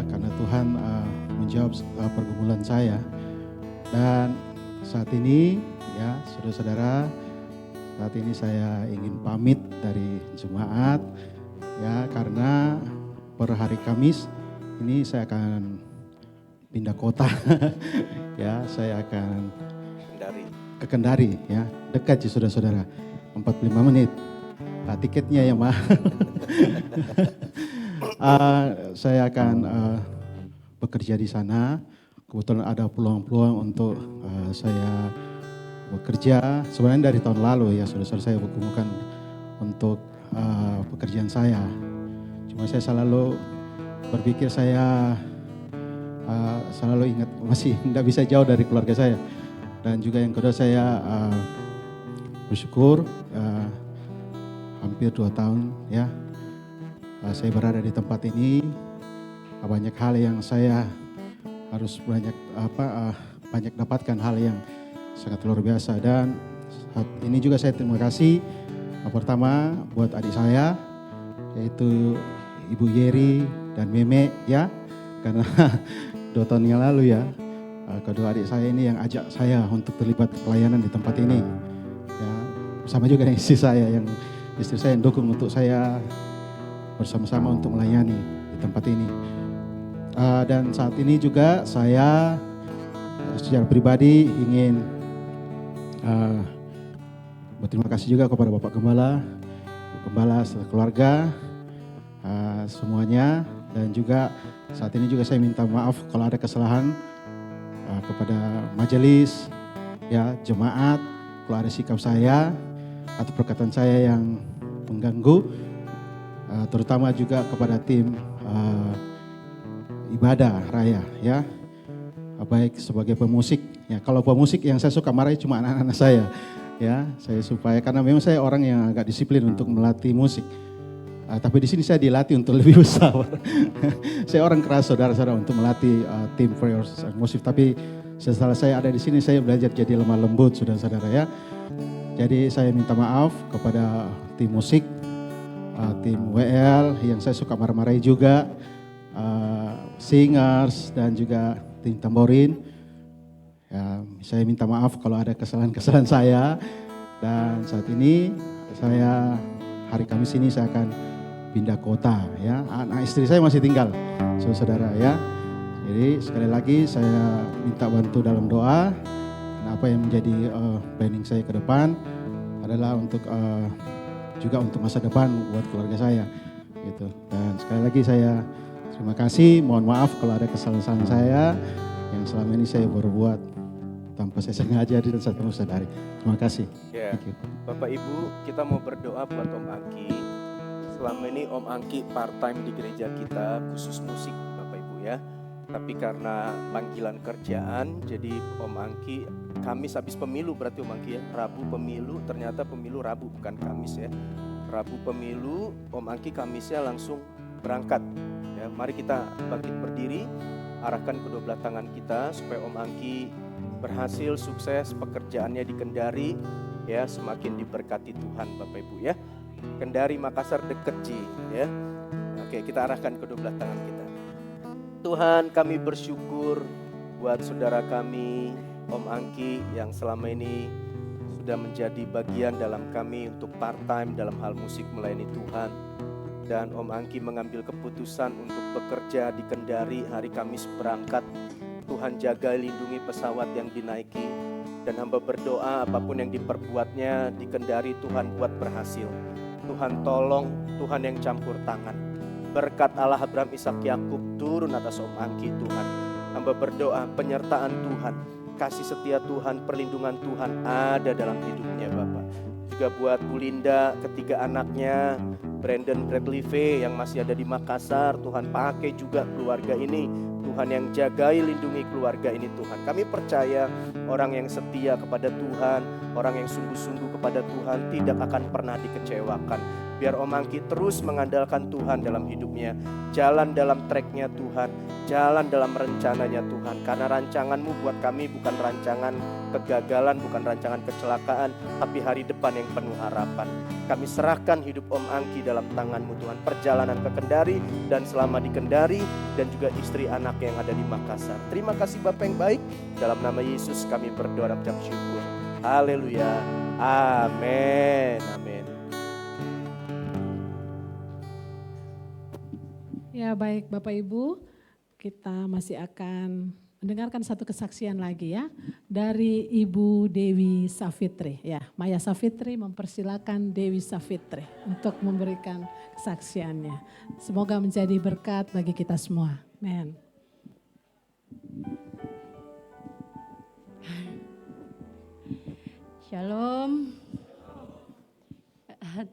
Karena Tuhan menjawab pergumulan saya. Dan saat ini ya saudara-saudara, saat ini saya ingin pamit dari jemaat ya, karena per hari Kamis ini saya akan pindah kota. Ya, saya akan ke Kendari ya, dekat sih saudara-saudara, 45 menit. Tiketnya yang mahal. Saya akan bekerja di sana. Kebetulan ada peluang-peluang untuk saya bekerja. Sebenarnya dari tahun lalu ya saudara-saudara, saya bergumulkan untuk pekerjaan saya. Cuma saya selalu berpikir, saya selalu ingat masih tidak bisa jauh dari keluarga saya. Dan juga yang kedua, saya bersyukur hampir 2 tahun ya saya berada di tempat ini. Banyak hal yang saya harus banyak dapatkan, hal yang sangat luar biasa. Dan saat ini juga saya terima kasih pertama buat adik saya, yaitu Ibu Yeri dan Meme ya, karena 2 tahun yang lalu ya, kedua adik saya ini yang ajak saya untuk terlibat pelayanan di tempat ini ya, sama juga dengan istri saya yang dukung untuk saya bersama-sama untuk melayani di tempat ini. Dan saat ini juga saya secara pribadi ingin Berterima kasih juga kepada Bapak Gembala, Bu Gembala, keluarga, semuanya. Dan juga saat ini juga saya minta maaf kalau ada kesalahan kepada majelis, ya jemaat, kalau ada sikap saya atau perkataan saya yang mengganggu, terutama juga kepada tim ibadah raya, ya. Baik sebagai pemusik, ya kalau pemusik yang saya suka marahi cuma anak-anak saya, ya saya supaya karena memang saya orang yang agak disiplin untuk melatih musik. Tapi di sini saya dilatih untuk lebih besar. Saya orang keras saudara-saudara untuk melatih tim prayer musik. Tapi setelah saya ada di sini saya belajar jadi lemah lembut saudara-saudara ya. Jadi saya minta maaf kepada tim musik, tim WL yang saya suka marah-marahi juga, singers dan juga tim tamborin. Ya, saya minta maaf kalau ada kesalahan-kesalahan saya. Dan saat ini saya hari Kamis ini saya akan pindah kota ya. Anak istri saya masih tinggal, saudara ya. Jadi sekali lagi saya minta bantu dalam doa. Dan apa yang menjadi planning saya ke depan adalah untuk juga untuk masa depan buat keluarga saya gitu. Dan sekali lagi saya terima kasih, mohon maaf kalau ada kesalahan saya yang selama ini saya berbuat tanpa saya sengaja dan saya terus sadari. Terima kasih. Ya, Bapak Ibu, kita mau berdoa buat Om Angki. Selama ini Om Angki part-time di gereja kita, khusus musik Bapak Ibu ya. Tapi karena panggilan kerjaan, jadi Om Angki, Kamis habis pemilu berarti Om Angki ya. Rabu pemilu, ternyata pemilu Rabu bukan Kamis ya. Rabu pemilu, Om Angki Kamisnya langsung berangkat. Ya, mari kita bangkit berdiri, arahkan kedua belah tangan kita supaya Om Angki berhasil, sukses, pekerjaannya di Kendari, ya semakin diberkati Tuhan Bapak Ibu ya. Kendari Makassar deket Ji ya. Oke, kita arahkan kedua belah tangan kita. Tuhan, kami bersyukur buat saudara kami Om Angki yang selama ini sudah menjadi bagian dalam kami untuk part-time dalam hal musik melayani Tuhan. Dan Om Angki mengambil keputusan untuk bekerja di Kendari, hari Kamis berangkat. Tuhan jaga lindungi pesawat yang dinaiki. Dan hamba berdoa apapun yang diperbuatnya di Kendari Tuhan buat berhasil. Tuhan tolong, Tuhan yang campur tangan. Berkat Allah Abraham, Ishak, Yakub turun atas Om Angki Tuhan. Hamba berdoa penyertaan Tuhan, kasih setia Tuhan, perlindungan Tuhan ada dalam hidupnya Bapak. Juga buat Bu Linda, ketiga anaknya, Brandon, Bradley V yang masih ada di Makassar, Tuhan pakai juga keluarga ini. Tuhan yang jagai, lindungi keluarga ini Tuhan. Kami percaya orang yang setia kepada Tuhan, orang yang sungguh-sungguh kepada Tuhan tidak akan pernah dikecewakan. Biar Om Angki terus mengandalkan Tuhan dalam hidupnya. Jalan dalam tracknya Tuhan, jalan dalam rencananya Tuhan. Karena rancanganmu buat kami bukan rancangan kegagalan, bukan rancangan kecelakaan, tapi hari depan yang penuh harapan. Kami serahkan hidup Om Angki dalam tangan-Mu Tuhan. Perjalanan ke Kendari dan selama di Kendari dan juga istri anak yang ada di Makassar. Terima kasih Bapak yang baik. Dalam nama Yesus kami berdoa dan ucap syukur. Haleluya. Amin. Amin. Ya baik Bapak Ibu, kita masih akan mendengarkan satu kesaksian lagi ya dari Ibu Dewi Savitri. Ya, Maya Savitri mempersilakan Dewi Savitri untuk memberikan kesaksiannya. Semoga menjadi berkat bagi kita semua. Amin. Shalom.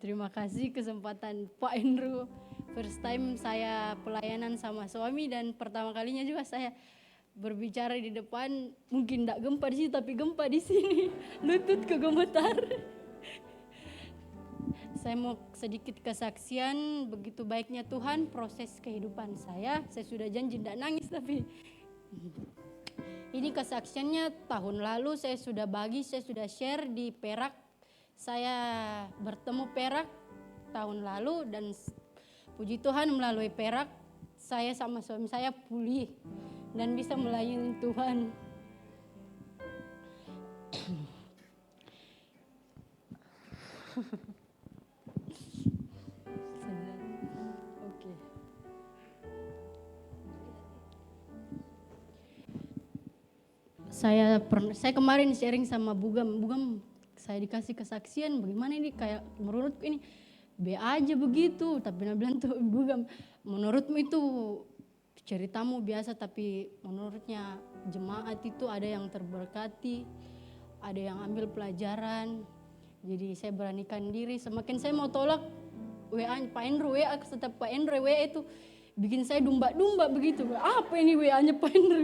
Terima kasih kesempatan Pak Andrew. First time saya pelayanan sama suami dan pertama kalinya juga saya berbicara di depan. Mungkin tidak gempa di sini tapi gempa di sini. Lutut kegemetar. Saya mau sedikit kesaksian begitu baiknya Tuhan proses kehidupan saya. Saya sudah janji tidak nangis tapi ini kesaksiannya tahun lalu saya sudah share di Perak. Saya bertemu Perak tahun lalu dan puji Tuhan melalui Perak saya sama suami saya pulih dan bisa melayani Tuhan. Oke. Saya kemarin sharing sama Bugam saya dikasih kesaksian, bagaimana ini kayak menurutku ini B aja begitu. Tapi dia bilang tuh Ibu, menurutmu itu ceritamu biasa, tapi menurutnya jemaat itu ada yang terberkati, ada yang ambil pelajaran. Jadi saya beranikan diri, semakin saya mau tolak WA Pak Endro, WA setiap Pak Endro WA itu bikin saya dumba-dumba begitu. Apa ini WA-nya Pak Endro?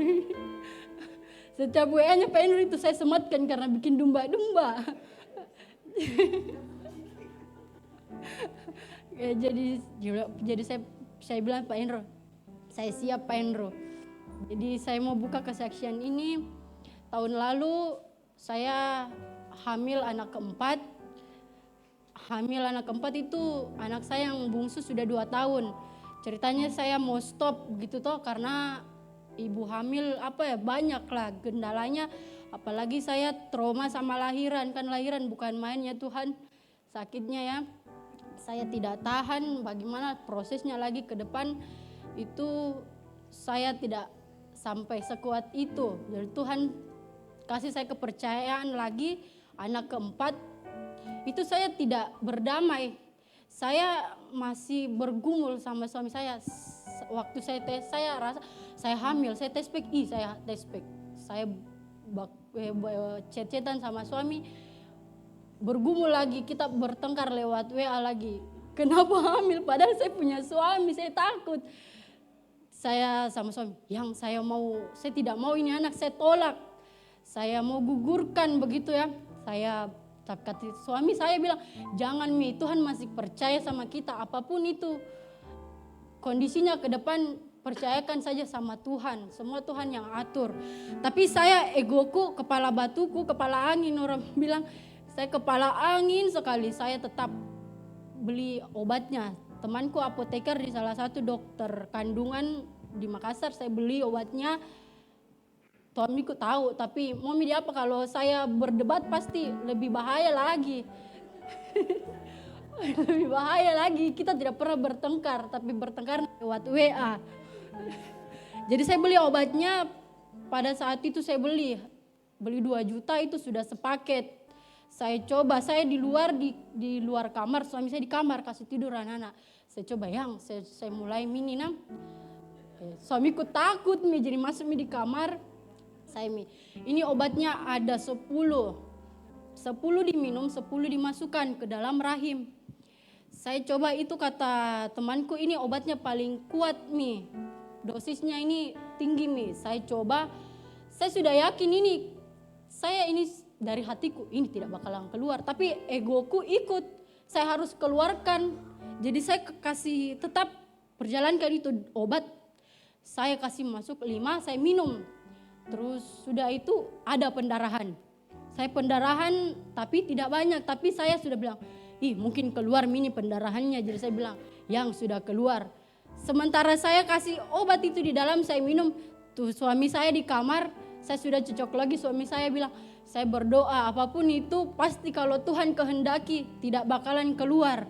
Setiap WA-nya Pak Endro itu saya sematkan karena bikin dumba-dumba. Ya, jadi saya bilang Pak Endro, saya siap Pak Endro. Jadi saya mau buka kesaksian ini. Tahun lalu saya hamil anak keempat. Hamil anak keempat itu anak saya yang bungsu sudah 2 tahun. Ceritanya saya mau stop gitu toh karena ibu hamil banyak lah kendalanya. Apalagi saya trauma sama lahiran, kan lahiran bukan main ya Tuhan, sakitnya ya. Saya tidak tahan, bagaimana prosesnya lagi ke depan itu saya tidak sampai sekuat itu. Jadi Tuhan kasih saya kepercayaan lagi, anak keempat itu saya tidak berdamai. Saya masih bergumul sama suami saya. Waktu saya tes, saya rasa saya hamil, saya tes pack, saya tes pack. Saya chat-chatan sama suami, bergumul lagi, kita bertengkar lewat WA lagi. Kenapa hamil? Padahal saya punya suami, saya takut. Saya sama suami, saya tidak mau ini anak, saya tolak. Saya mau gugurkan begitu ya. Saya kata suami saya bilang, jangan Mi, Tuhan masih percaya sama kita, apapun itu kondisinya ke depan, percayakan saja sama Tuhan, semua Tuhan yang atur. Tapi saya egoku, kepala batuku, kepala angin, orang bilang saya kepala angin sekali, saya tetap beli obatnya. Temanku apoteker di salah satu dokter kandungan di Makassar, saya beli obatnya. Suamiku tahu, tapi mau dia apa kalau saya berdebat pasti lebih bahaya lagi. Lebih bahaya lagi, kita tidak pernah bertengkar, tapi bertengkar lewat WA. Jadi saya beli obatnya, pada saat itu saya beli 2 juta itu sudah sepaket. Saya coba, saya di luar kamar, suami saya di kamar kasih tidur anak-anak. Saya coba saya mulai minum. Suamiku takut jadi masuk di kamar. Ini obatnya ada 10 diminum, 10 dimasukkan ke dalam rahim. Saya coba itu, kata temanku, ini obatnya paling kuat Mi, dosisnya ini tinggi Mi. Saya coba, saya sudah yakin ini dari hatiku, ini tidak bakalan keluar. Tapi egoku ikut, saya harus keluarkan. Jadi saya kasih tetap perjalankan itu obat. Saya kasih masuk 5, saya minum. Terus sudah itu ada pendarahan. Saya pendarahan tapi tidak banyak. Tapi saya sudah bilang, mungkin keluar mini pendarahannya. Jadi saya bilang, yang sudah keluar. Sementara saya kasih obat itu di dalam, saya minum. Tuh suami saya di kamar, saya sudah cocok lagi. Suami saya bilang, saya berdoa apapun itu pasti kalau Tuhan kehendaki tidak bakalan keluar.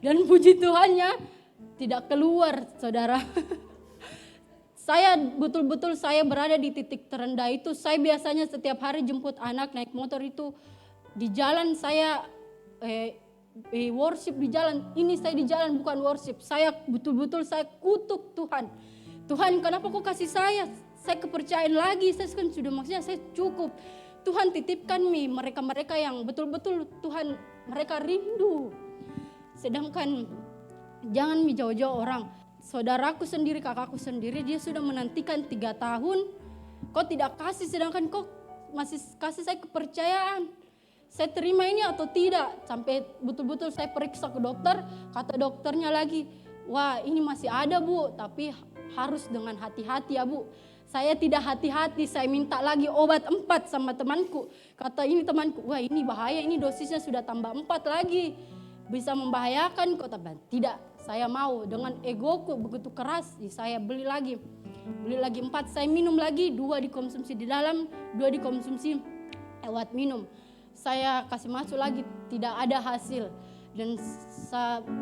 Dan puji Tuhannya tidak keluar, saudara. Saya betul-betul saya berada di titik terendah itu. Saya biasanya setiap hari jemput anak naik motor itu di jalan, saya worship di jalan. Ini saya di jalan bukan worship. Saya betul-betul saya kutuk Tuhan. Tuhan, kenapa kau kasih saya kepercayaan lagi? Saya kan sudah, maksudnya saya cukup. Tuhan titipkan mereka-mereka yang betul-betul Tuhan mereka rindu. Sedangkan jangan jauh-jauh orang. Saudaraku sendiri, kakakku sendiri, dia sudah menantikan 3 tahun. Kau tidak kasih, sedangkan kau masih kasih saya kepercayaan. Saya terima ini atau tidak? Sampai betul-betul saya periksa ke dokter, kata dokternya lagi, wah ini masih ada Bu, tapi harus dengan hati-hati ya Bu. Saya tidak hati-hati, saya minta lagi obat 4 sama temanku. Kata ini temanku, wah ini bahaya, ini dosisnya sudah tambah 4 lagi. Bisa membahayakan kok, tapi tidak. Saya mau, dengan egoku begitu keras, saya beli lagi 4, saya minum lagi, 2 dikonsumsi di dalam, 2 dikonsumsi lewat minum. Saya kasih masuk lagi, tidak ada hasil. Dan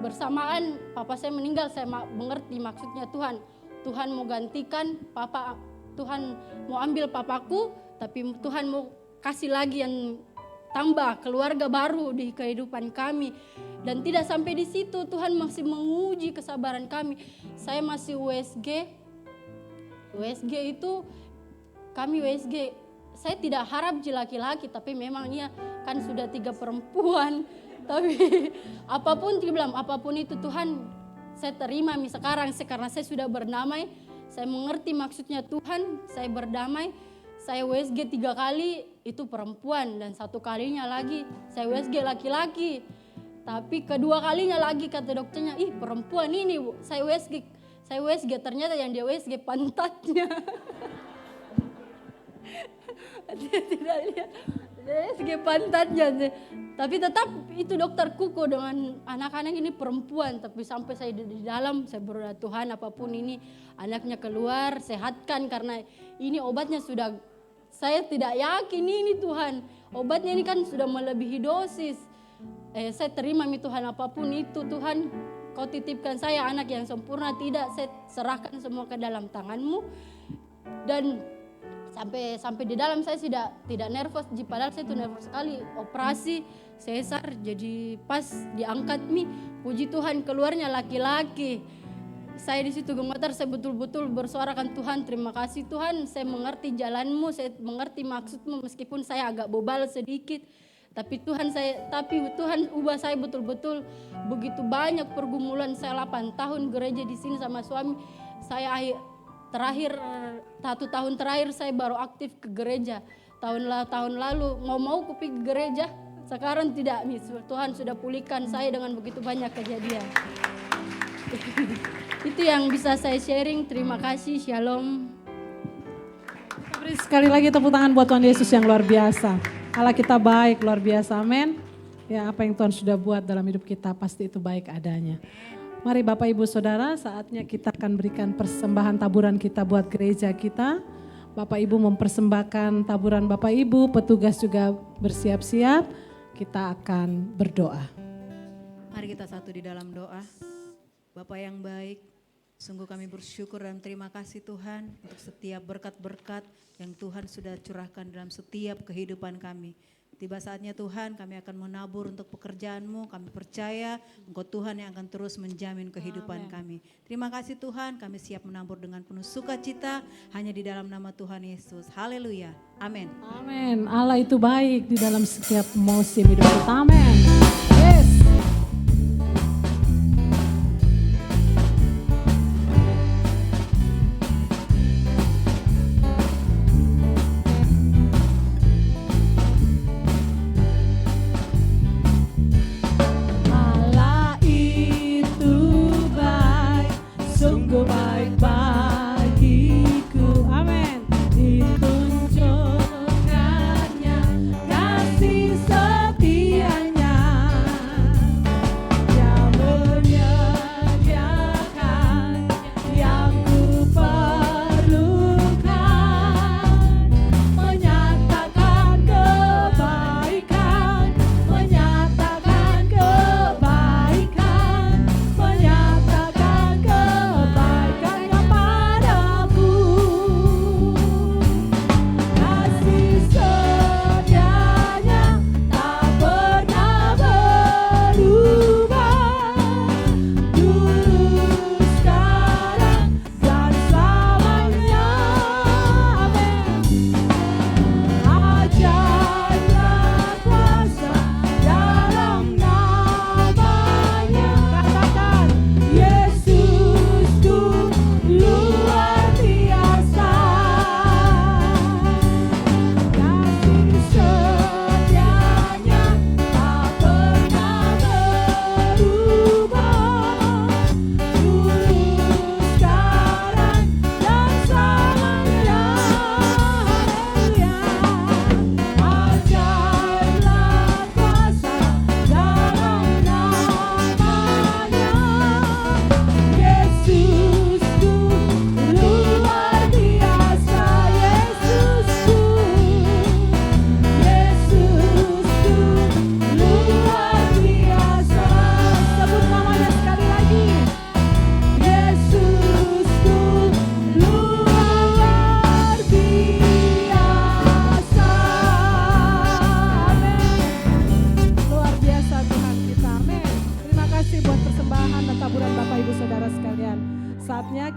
bersamaan papa saya meninggal, saya mengerti maksudnya Tuhan mau gantikan papa, Tuhan mau ambil papaku, tapi Tuhan mau kasih lagi yang tambah keluarga baru di kehidupan kami. Dan tidak sampai di situ, Tuhan masih menguji kesabaran kami. Saya masih USG. USG itu, kami USG, saya tidak harap laki-laki, tapi memang iya kan sudah 3 perempuan. Tapi apapun dia bilang, apapun itu Tuhan, saya terima sekarang karena saya sudah berdamai. Saya mengerti maksudnya Tuhan, saya berdamai. Saya USG 3 kali itu perempuan, dan 1 kalinya lagi saya USG laki-laki. Tapi kedua kalinya lagi kata dokternya, ih perempuan ini Bu. Saya USG ternyata yang dia USG pantatnya. Dia tidak lihat, dia USG pantatnya. Tapi tetap itu dokter kuku dengan anak-anak ini perempuan. Tapi sampai saya di dalam, saya berdoa Tuhan apapun ini anaknya keluar, sehatkan karena ini obatnya sudah, saya tidak yakin ini Tuhan. Obatnya ini kan sudah melebihi dosis. Saya terima Tuhan apapun itu Tuhan. Kau titipkan saya anak yang sempurna, tidak, saya serahkan semua ke dalam tangan-Mu. Dan sampai di dalam saya tidak nervous, padahal saya itu nervous sekali. Operasi sesar, jadi pas diangkat puji Tuhan keluarnya laki-laki. Saya di situ gemetar, saya betul-betul bersuarakan Tuhan, terima kasih Tuhan, saya mengerti jalan-Mu, saya mengerti maksud-Mu meskipun saya agak bobal sedikit. Tapi Tuhan ubah saya betul-betul. Begitu banyak pergumulan, saya 8 tahun gereja di sini sama suami. Saya terakhir 1 tahun terakhir saya baru aktif ke gereja. Tahun lalu mau pergi ke gereja, sekarang tidak. Tuhan sudah pulihkan saya dengan begitu banyak kejadian. Itu yang bisa saya sharing. Terima kasih, shalom. Beri sekali lagi tepuk tangan buat Tuhan Yesus yang luar biasa. Allah kita baik, luar biasa, amin. Ya, apa yang Tuhan sudah buat dalam hidup kita pasti itu baik adanya. Mari Bapak Ibu Saudara, saatnya kita akan berikan persembahan taburan kita buat gereja kita. Bapak Ibu mempersembahkan taburan Bapak Ibu, petugas juga bersiap-siap. Kita akan berdoa. Mari kita satu di dalam doa. Bapak yang baik, sungguh kami bersyukur dan terima kasih Tuhan untuk setiap berkat-berkat yang Tuhan sudah curahkan dalam setiap kehidupan kami. Tiba saatnya Tuhan kami akan menabur untuk pekerjaan-Mu. Kami percaya Engkau Tuhan yang akan terus menjamin kehidupan kami. Terima kasih Tuhan, kami siap menabur dengan penuh sukacita hanya di dalam nama Tuhan Yesus. Haleluya. Amin. Amin. Allah itu baik di dalam setiap musim hidup kita. Amin. Yes. Kasih setianya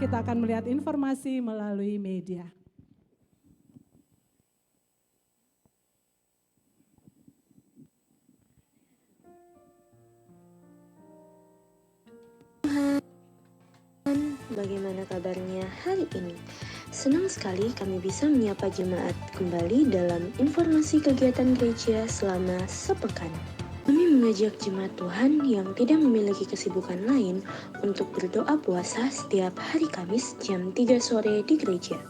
kita akan melihat informasi melalui media. Bagaimana kabarnya hari ini? Senang sekali kami bisa menyapa jemaat kembali dalam informasi kegiatan gereja selama sepekan. Kami mengajak jemaat Tuhan yang tidak memiliki kesibukan lain untuk berdoa puasa setiap hari Kamis jam 3 sore di gereja.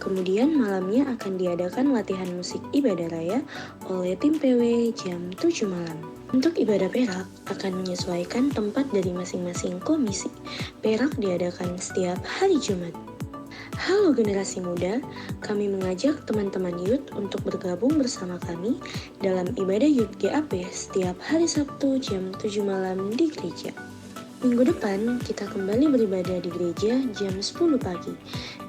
Kemudian malamnya akan diadakan latihan musik ibadah raya oleh tim PW jam 7 malam. Untuk ibadah perak akan menyesuaikan tempat dari masing-masing komisi. Perak diadakan setiap hari Jumat. Halo generasi muda, kami mengajak teman-teman youth untuk bergabung bersama kami dalam ibadah youth GAP setiap hari Sabtu jam 7 malam di gereja. Minggu depan kita kembali beribadah di gereja jam 10 pagi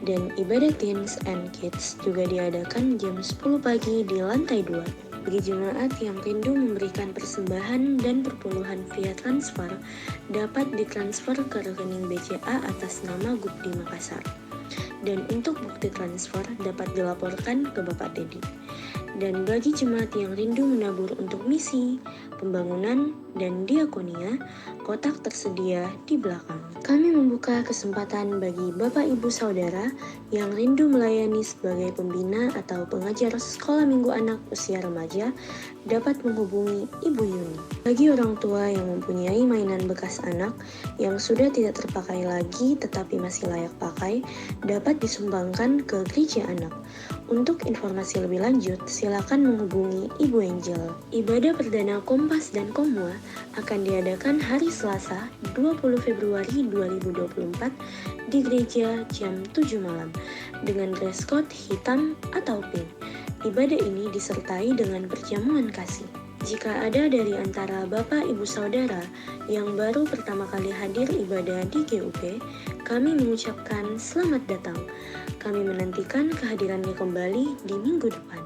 dan ibadah teens and kids juga diadakan jam 10 pagi di lantai 2. Bagi jemaat yang rindu memberikan persembahan dan perpuluhan via transfer dapat ditransfer ke rekening BCA atas nama Gupdi Makassar. Dan untuk bukti transfer dapat dilaporkan ke Bapak Teddy. Dan bagi jemaat yang rindu menabur untuk misi, pembangunan, dan diakonia, kotak tersedia di belakang. Kami membuka kesempatan bagi Bapak Ibu Saudara yang rindu melayani sebagai pembina atau pengajar sekolah minggu anak usia remaja dapat menghubungi Ibu Yuni. Bagi orang tua yang mempunyai mainan bekas anak yang sudah tidak terpakai lagi tetapi masih layak pakai, dapat disumbangkan ke gereja anak. Untuk informasi lebih lanjut, silakan menghubungi Ibu Angel. Ibadah perdana Kompas dan Komua akan diadakan hari Selasa 20 Februari 2024 di gereja jam 7 malam dengan dress code hitam atau pink. Ibadah ini disertai dengan perjamuan kasih. Jika ada dari antara Bapak Ibu Saudara yang baru pertama kali hadir ibadah di GUP, kami mengucapkan selamat datang. Kami menantikan kehadirannya kembali di minggu depan.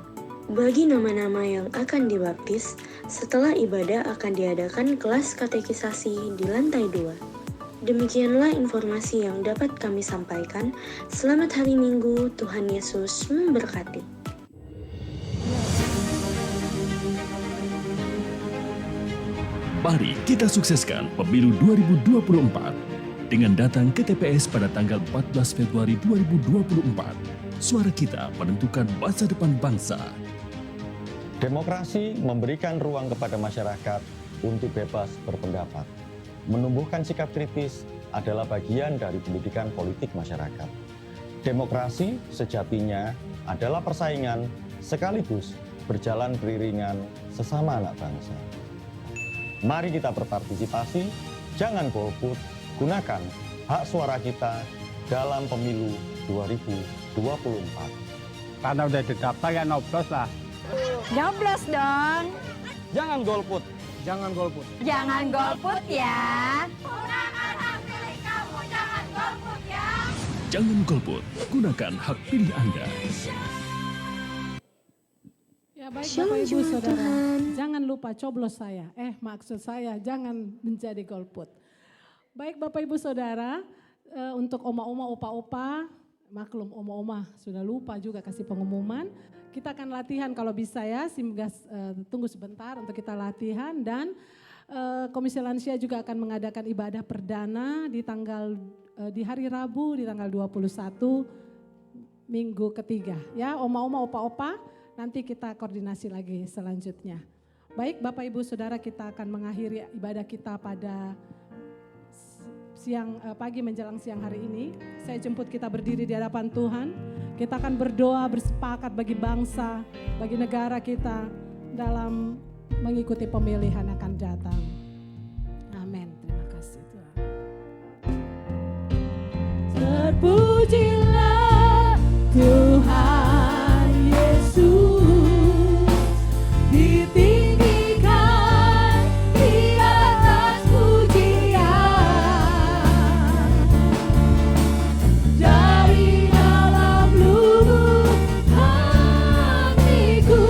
Bagi nama-nama yang akan dibaptis, setelah ibadah akan diadakan kelas katekisasi di lantai 2. Demikianlah informasi yang dapat kami sampaikan. Selamat hari Minggu, Tuhan Yesus memberkati. Mari kita sukseskan pemilu 2024 dengan datang ke TPS pada tanggal 14 Februari 2024. Suara kita menentukan masa depan bangsa. Demokrasi memberikan ruang kepada masyarakat untuk bebas berpendapat. Menumbuhkan sikap kritis adalah bagian dari pendidikan politik masyarakat. Demokrasi sejatinya adalah persaingan sekaligus berjalan beriringan sesama anak bangsa. Mari kita berpartisipasi, jangan golput, gunakan hak suara kita dalam pemilu 2024. Karena udah didaftar ya nyoblos lah. Nyoblos dong. Jangan golput. Jangan golput. Jangan golput ya. Jangan golput, gunakan hak pilih Anda. Ya baik Shalom, Bapak Ibu jemaat Saudara, Tuhan. jangan lupa coblos saya. Maksud saya jangan menjadi golput. Baik Bapak Ibu Saudara, untuk oma-oma, opa-opa, maklum oma-oma sudah lupa juga kasih pengumuman. Kita akan latihan kalau bisa ya, Simgas tunggu sebentar untuk kita latihan dan Komisi Lansia juga akan mengadakan ibadah perdana di hari Rabu di tanggal 21 minggu ketiga. Ya, oma-oma, opa-opa. Nanti kita koordinasi lagi selanjutnya. Baik Bapak Ibu Saudara, kita akan mengakhiri ibadah kita pada pagi menjelang siang hari ini. Saya jemput kita berdiri di hadapan Tuhan. Kita akan berdoa bersepakat bagi bangsa, bagi negara kita dalam mengikuti pemilihan akan datang. Amin. Terima kasih Tuhan. Terpujilah Tuhan Yesus, ditinggikan di atas pujian, dari dalam lubuk hatiku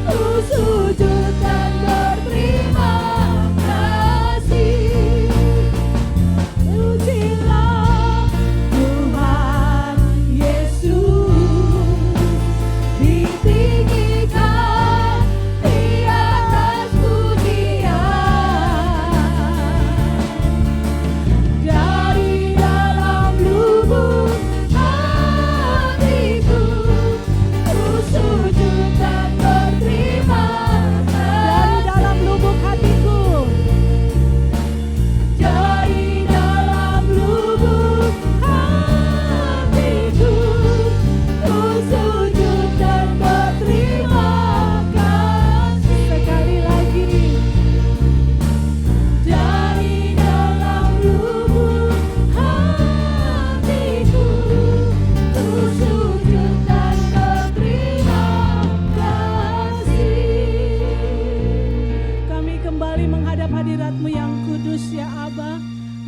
ku sujud dan berterima kasih. Pujilah menghadap hadirat-Mu yang kudus ya Aba.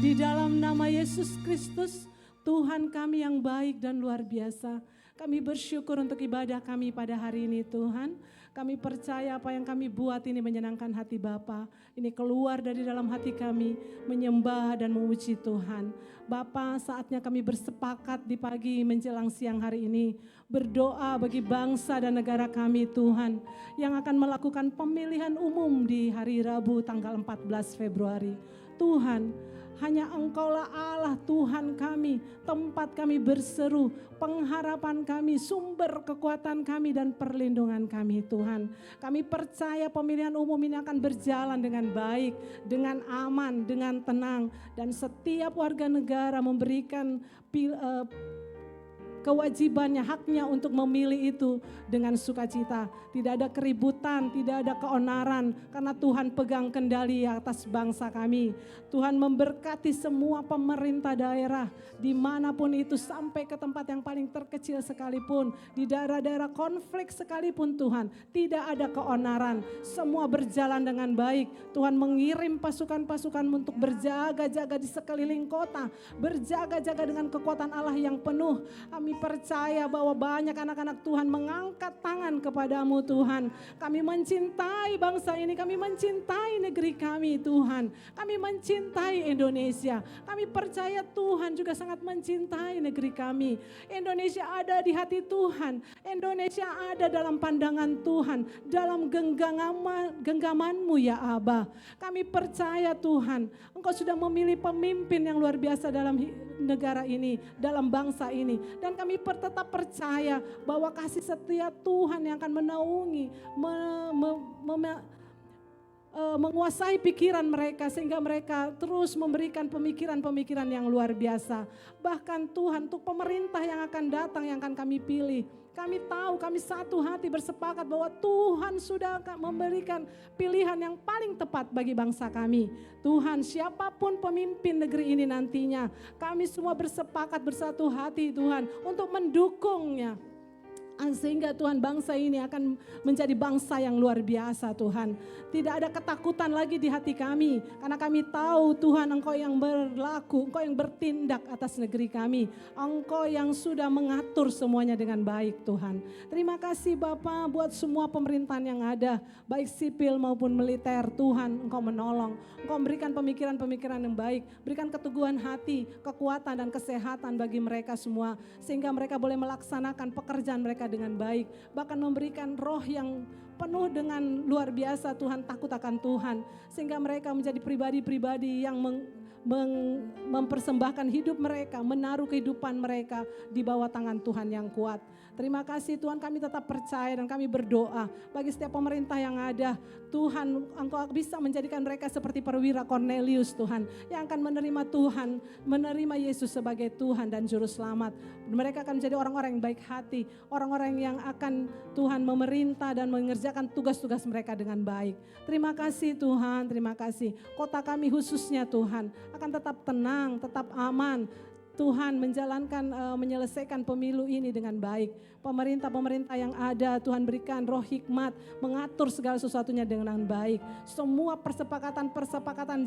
Di dalam nama Yesus Kristus, Tuhan kami yang baik dan luar biasa. Kami bersyukur untuk ibadah kami pada hari ini Tuhan. Kami percaya apa yang kami buat ini menyenangkan hati Bapa. Ini keluar dari dalam hati kami, menyembah dan memuji Tuhan. Bapa, saatnya kami bersepakat di pagi menjelang siang hari ini. Berdoa bagi bangsa dan negara kami Tuhan. Yang akan melakukan pemilihan umum di hari Rabu tanggal 14 Februari. Tuhan, hanya Engkaulah Allah Tuhan kami, tempat kami berseru, pengharapan kami, sumber kekuatan kami dan perlindungan kami Tuhan. Kami percaya pemilihan umum ini akan berjalan dengan baik, dengan aman, dengan tenang. Dan setiap warga negara memberikan kewajibannya, haknya untuk memilih itu dengan sukacita. Tidak ada keributan, tidak ada keonaran, karena Tuhan pegang kendali atas bangsa kami. Tuhan memberkati semua pemerintah daerah, dimanapun itu sampai ke tempat yang paling terkecil sekalipun, di daerah-daerah konflik sekalipun Tuhan, tidak ada keonaran, semua berjalan dengan baik. Tuhan mengirim pasukan-pasukan untuk berjaga-jaga di sekeliling kota, berjaga-jaga dengan kekuatan Allah yang penuh. Kami percaya bahwa banyak anak-anak Tuhan mengangkat tangan kepadamu Tuhan. Kami mencintai bangsa ini, kami mencintai negeri kami Tuhan. Kami mencintai Indonesia. Kami percaya Tuhan juga sangat mencintai negeri kami. Indonesia ada di hati Tuhan. Indonesia ada dalam pandangan Tuhan. Dalam genggaman-Mu ya Aba. Kami percaya Tuhan, Engkau sudah memilih pemimpin yang luar biasa dalam negara ini, dalam bangsa ini. Dan kami tetap percaya bahwa kasih setia Tuhan yang akan menaungi, menguasai pikiran mereka sehingga mereka terus memberikan pemikiran-pemikiran yang luar biasa. Bahkan Tuhan, untuk pemerintah yang akan datang, yang akan kami pilih, kami tahu, kami satu hati bersepakat bahwa Tuhan sudah memberikan pilihan yang paling tepat bagi bangsa kami. Tuhan, siapapun pemimpin negeri ini nantinya, kami semua bersepakat bersatu hati Tuhan untuk mendukungnya. Sehingga Tuhan, bangsa ini akan menjadi bangsa yang luar biasa Tuhan. Tidak ada ketakutan lagi di hati kami, karena kami tahu Tuhan, Engkau yang berlaku, Engkau yang bertindak atas negeri kami. Engkau yang sudah mengatur semuanya dengan baik Tuhan. Terima kasih Bapa buat semua pemerintahan yang ada, baik sipil maupun militer. Tuhan, Engkau menolong, Engkau memberikan pemikiran-pemikiran yang baik, berikan keteguhan hati, kekuatan dan kesehatan bagi mereka semua, sehingga mereka boleh melaksanakan pekerjaan mereka dengan baik, bahkan memberikan roh yang penuh dengan luar biasa Tuhan, takut akan Tuhan, sehingga mereka menjadi pribadi-pribadi yang mempersembahkan hidup mereka, menaruh kehidupan mereka di bawah tangan Tuhan yang kuat. Terima kasih Tuhan, kami tetap percaya dan kami berdoa bagi setiap pemerintah yang ada. Tuhan, Engkau bisa menjadikan mereka seperti perwira Cornelius Tuhan, yang akan menerima Tuhan, menerima Yesus sebagai Tuhan dan Juru Selamat. Mereka akan menjadi orang-orang yang baik hati, orang-orang yang akan Tuhan memerintah dan mengerjakan tugas-tugas mereka dengan baik. Terima kasih Tuhan, terima kasih. Kota kami khususnya Tuhan akan tetap tenang, tetap aman. Tuhan menjalankan, menyelesaikan pemilu ini dengan baik. Pemerintah-pemerintah yang ada, Tuhan berikan roh hikmat, mengatur segala sesuatunya dengan baik. Semua persepakatan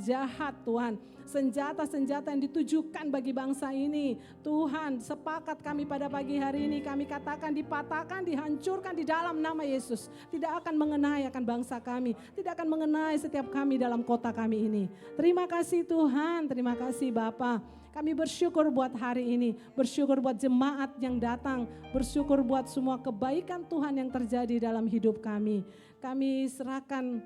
jahat Tuhan, senjata-senjata yang ditujukan bagi bangsa ini, Tuhan, sepakat kami pada pagi hari ini, kami katakan dipatahkan, dihancurkan di dalam nama Yesus. Tidak akan mengenai akan bangsa kami, tidak akan mengenai setiap kami dalam kota kami ini. Terima kasih Tuhan, terima kasih Bapa. Kami bersyukur buat hari ini, bersyukur buat jemaat yang datang, bersyukur buat semua kebaikan Tuhan yang terjadi dalam hidup kami. Kami serahkan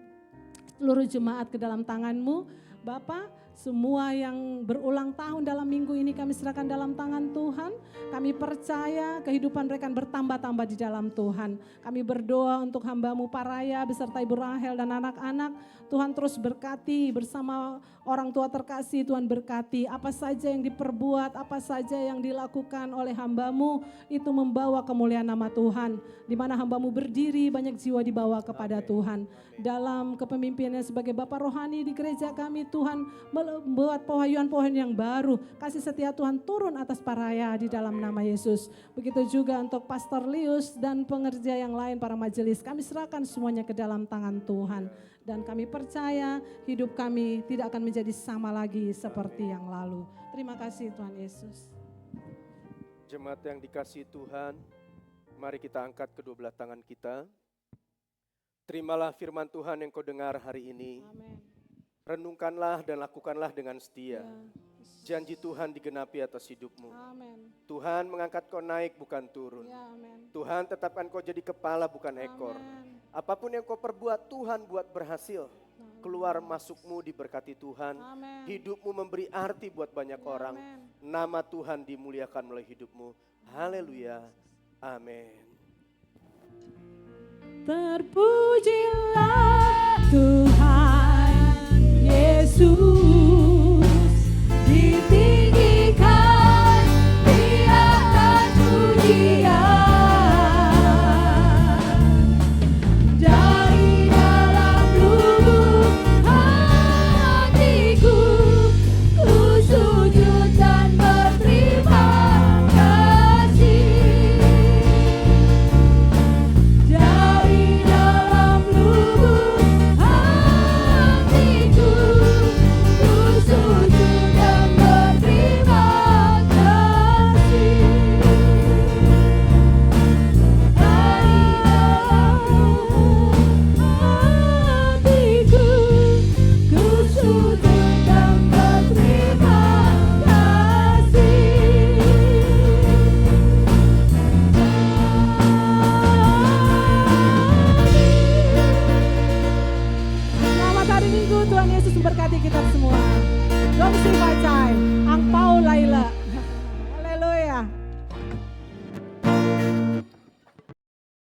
seluruh jemaat ke dalam tangan-Mu, Bapa. Semua yang berulang tahun dalam minggu ini kami serahkan dalam tangan Tuhan. Kami percaya kehidupan mereka bertambah-tambah di dalam Tuhan. Kami berdoa untuk hamba-Mu Paraya beserta Ibu Rahel dan anak-anak. Tuhan terus berkati bersama orang tua terkasih, Tuhan berkati apa saja yang diperbuat, apa saja yang dilakukan oleh hamba-Mu, itu membawa kemuliaan nama Tuhan. Di mana hamba-Mu berdiri, banyak jiwa dibawa kepada Tuhan. Dalam kepemimpinannya sebagai Bapak Rohani di gereja kami Tuhan membuat pewahyuan-pewahyuan yang baru. Kasih setia Tuhan turun atas Paraya di dalam nama Yesus. Begitu juga untuk Pastor Lius dan pengerja yang lain, para majelis. Kami serahkan semuanya ke dalam tangan Tuhan. Dan kami percaya hidup kami tidak akan menjadi sama lagi seperti yang lalu. Terima kasih Tuhan Yesus. Jemaat yang dikasihi Tuhan, mari kita angkat kedua belah tangan kita. Terimalah firman Tuhan yang kau dengar hari ini. Amin. Renungkanlah dan lakukanlah dengan setia. Janji Tuhan digenapi atas hidupmu. Amin. Tuhan mengangkat kau naik bukan turun. Ya, amin. Tuhan tetapkan kau jadi kepala bukan ekor. Amin. Apapun yang kau perbuat, Tuhan buat berhasil. Keluar masukmu diberkati Tuhan. Amin. Hidupmu memberi arti buat banyak orang. Amin. Nama Tuhan dimuliakan melalui hidupmu. Haleluya. Amin. Terpujilah Tuhan Yesus, ditinggikan di atas pujian. Dari dalam lubuk hatiku, ku sujud dan berterima kasih. Dari dalam lubuk hatiku, ku sujud dan berterima kasih. Dari dalam hatiku, ku sujud dan berterima Selamat hari Minggu, Tuhan Yesus memberkati kita semua. Gongsi Pacai, Ang Pau Laila.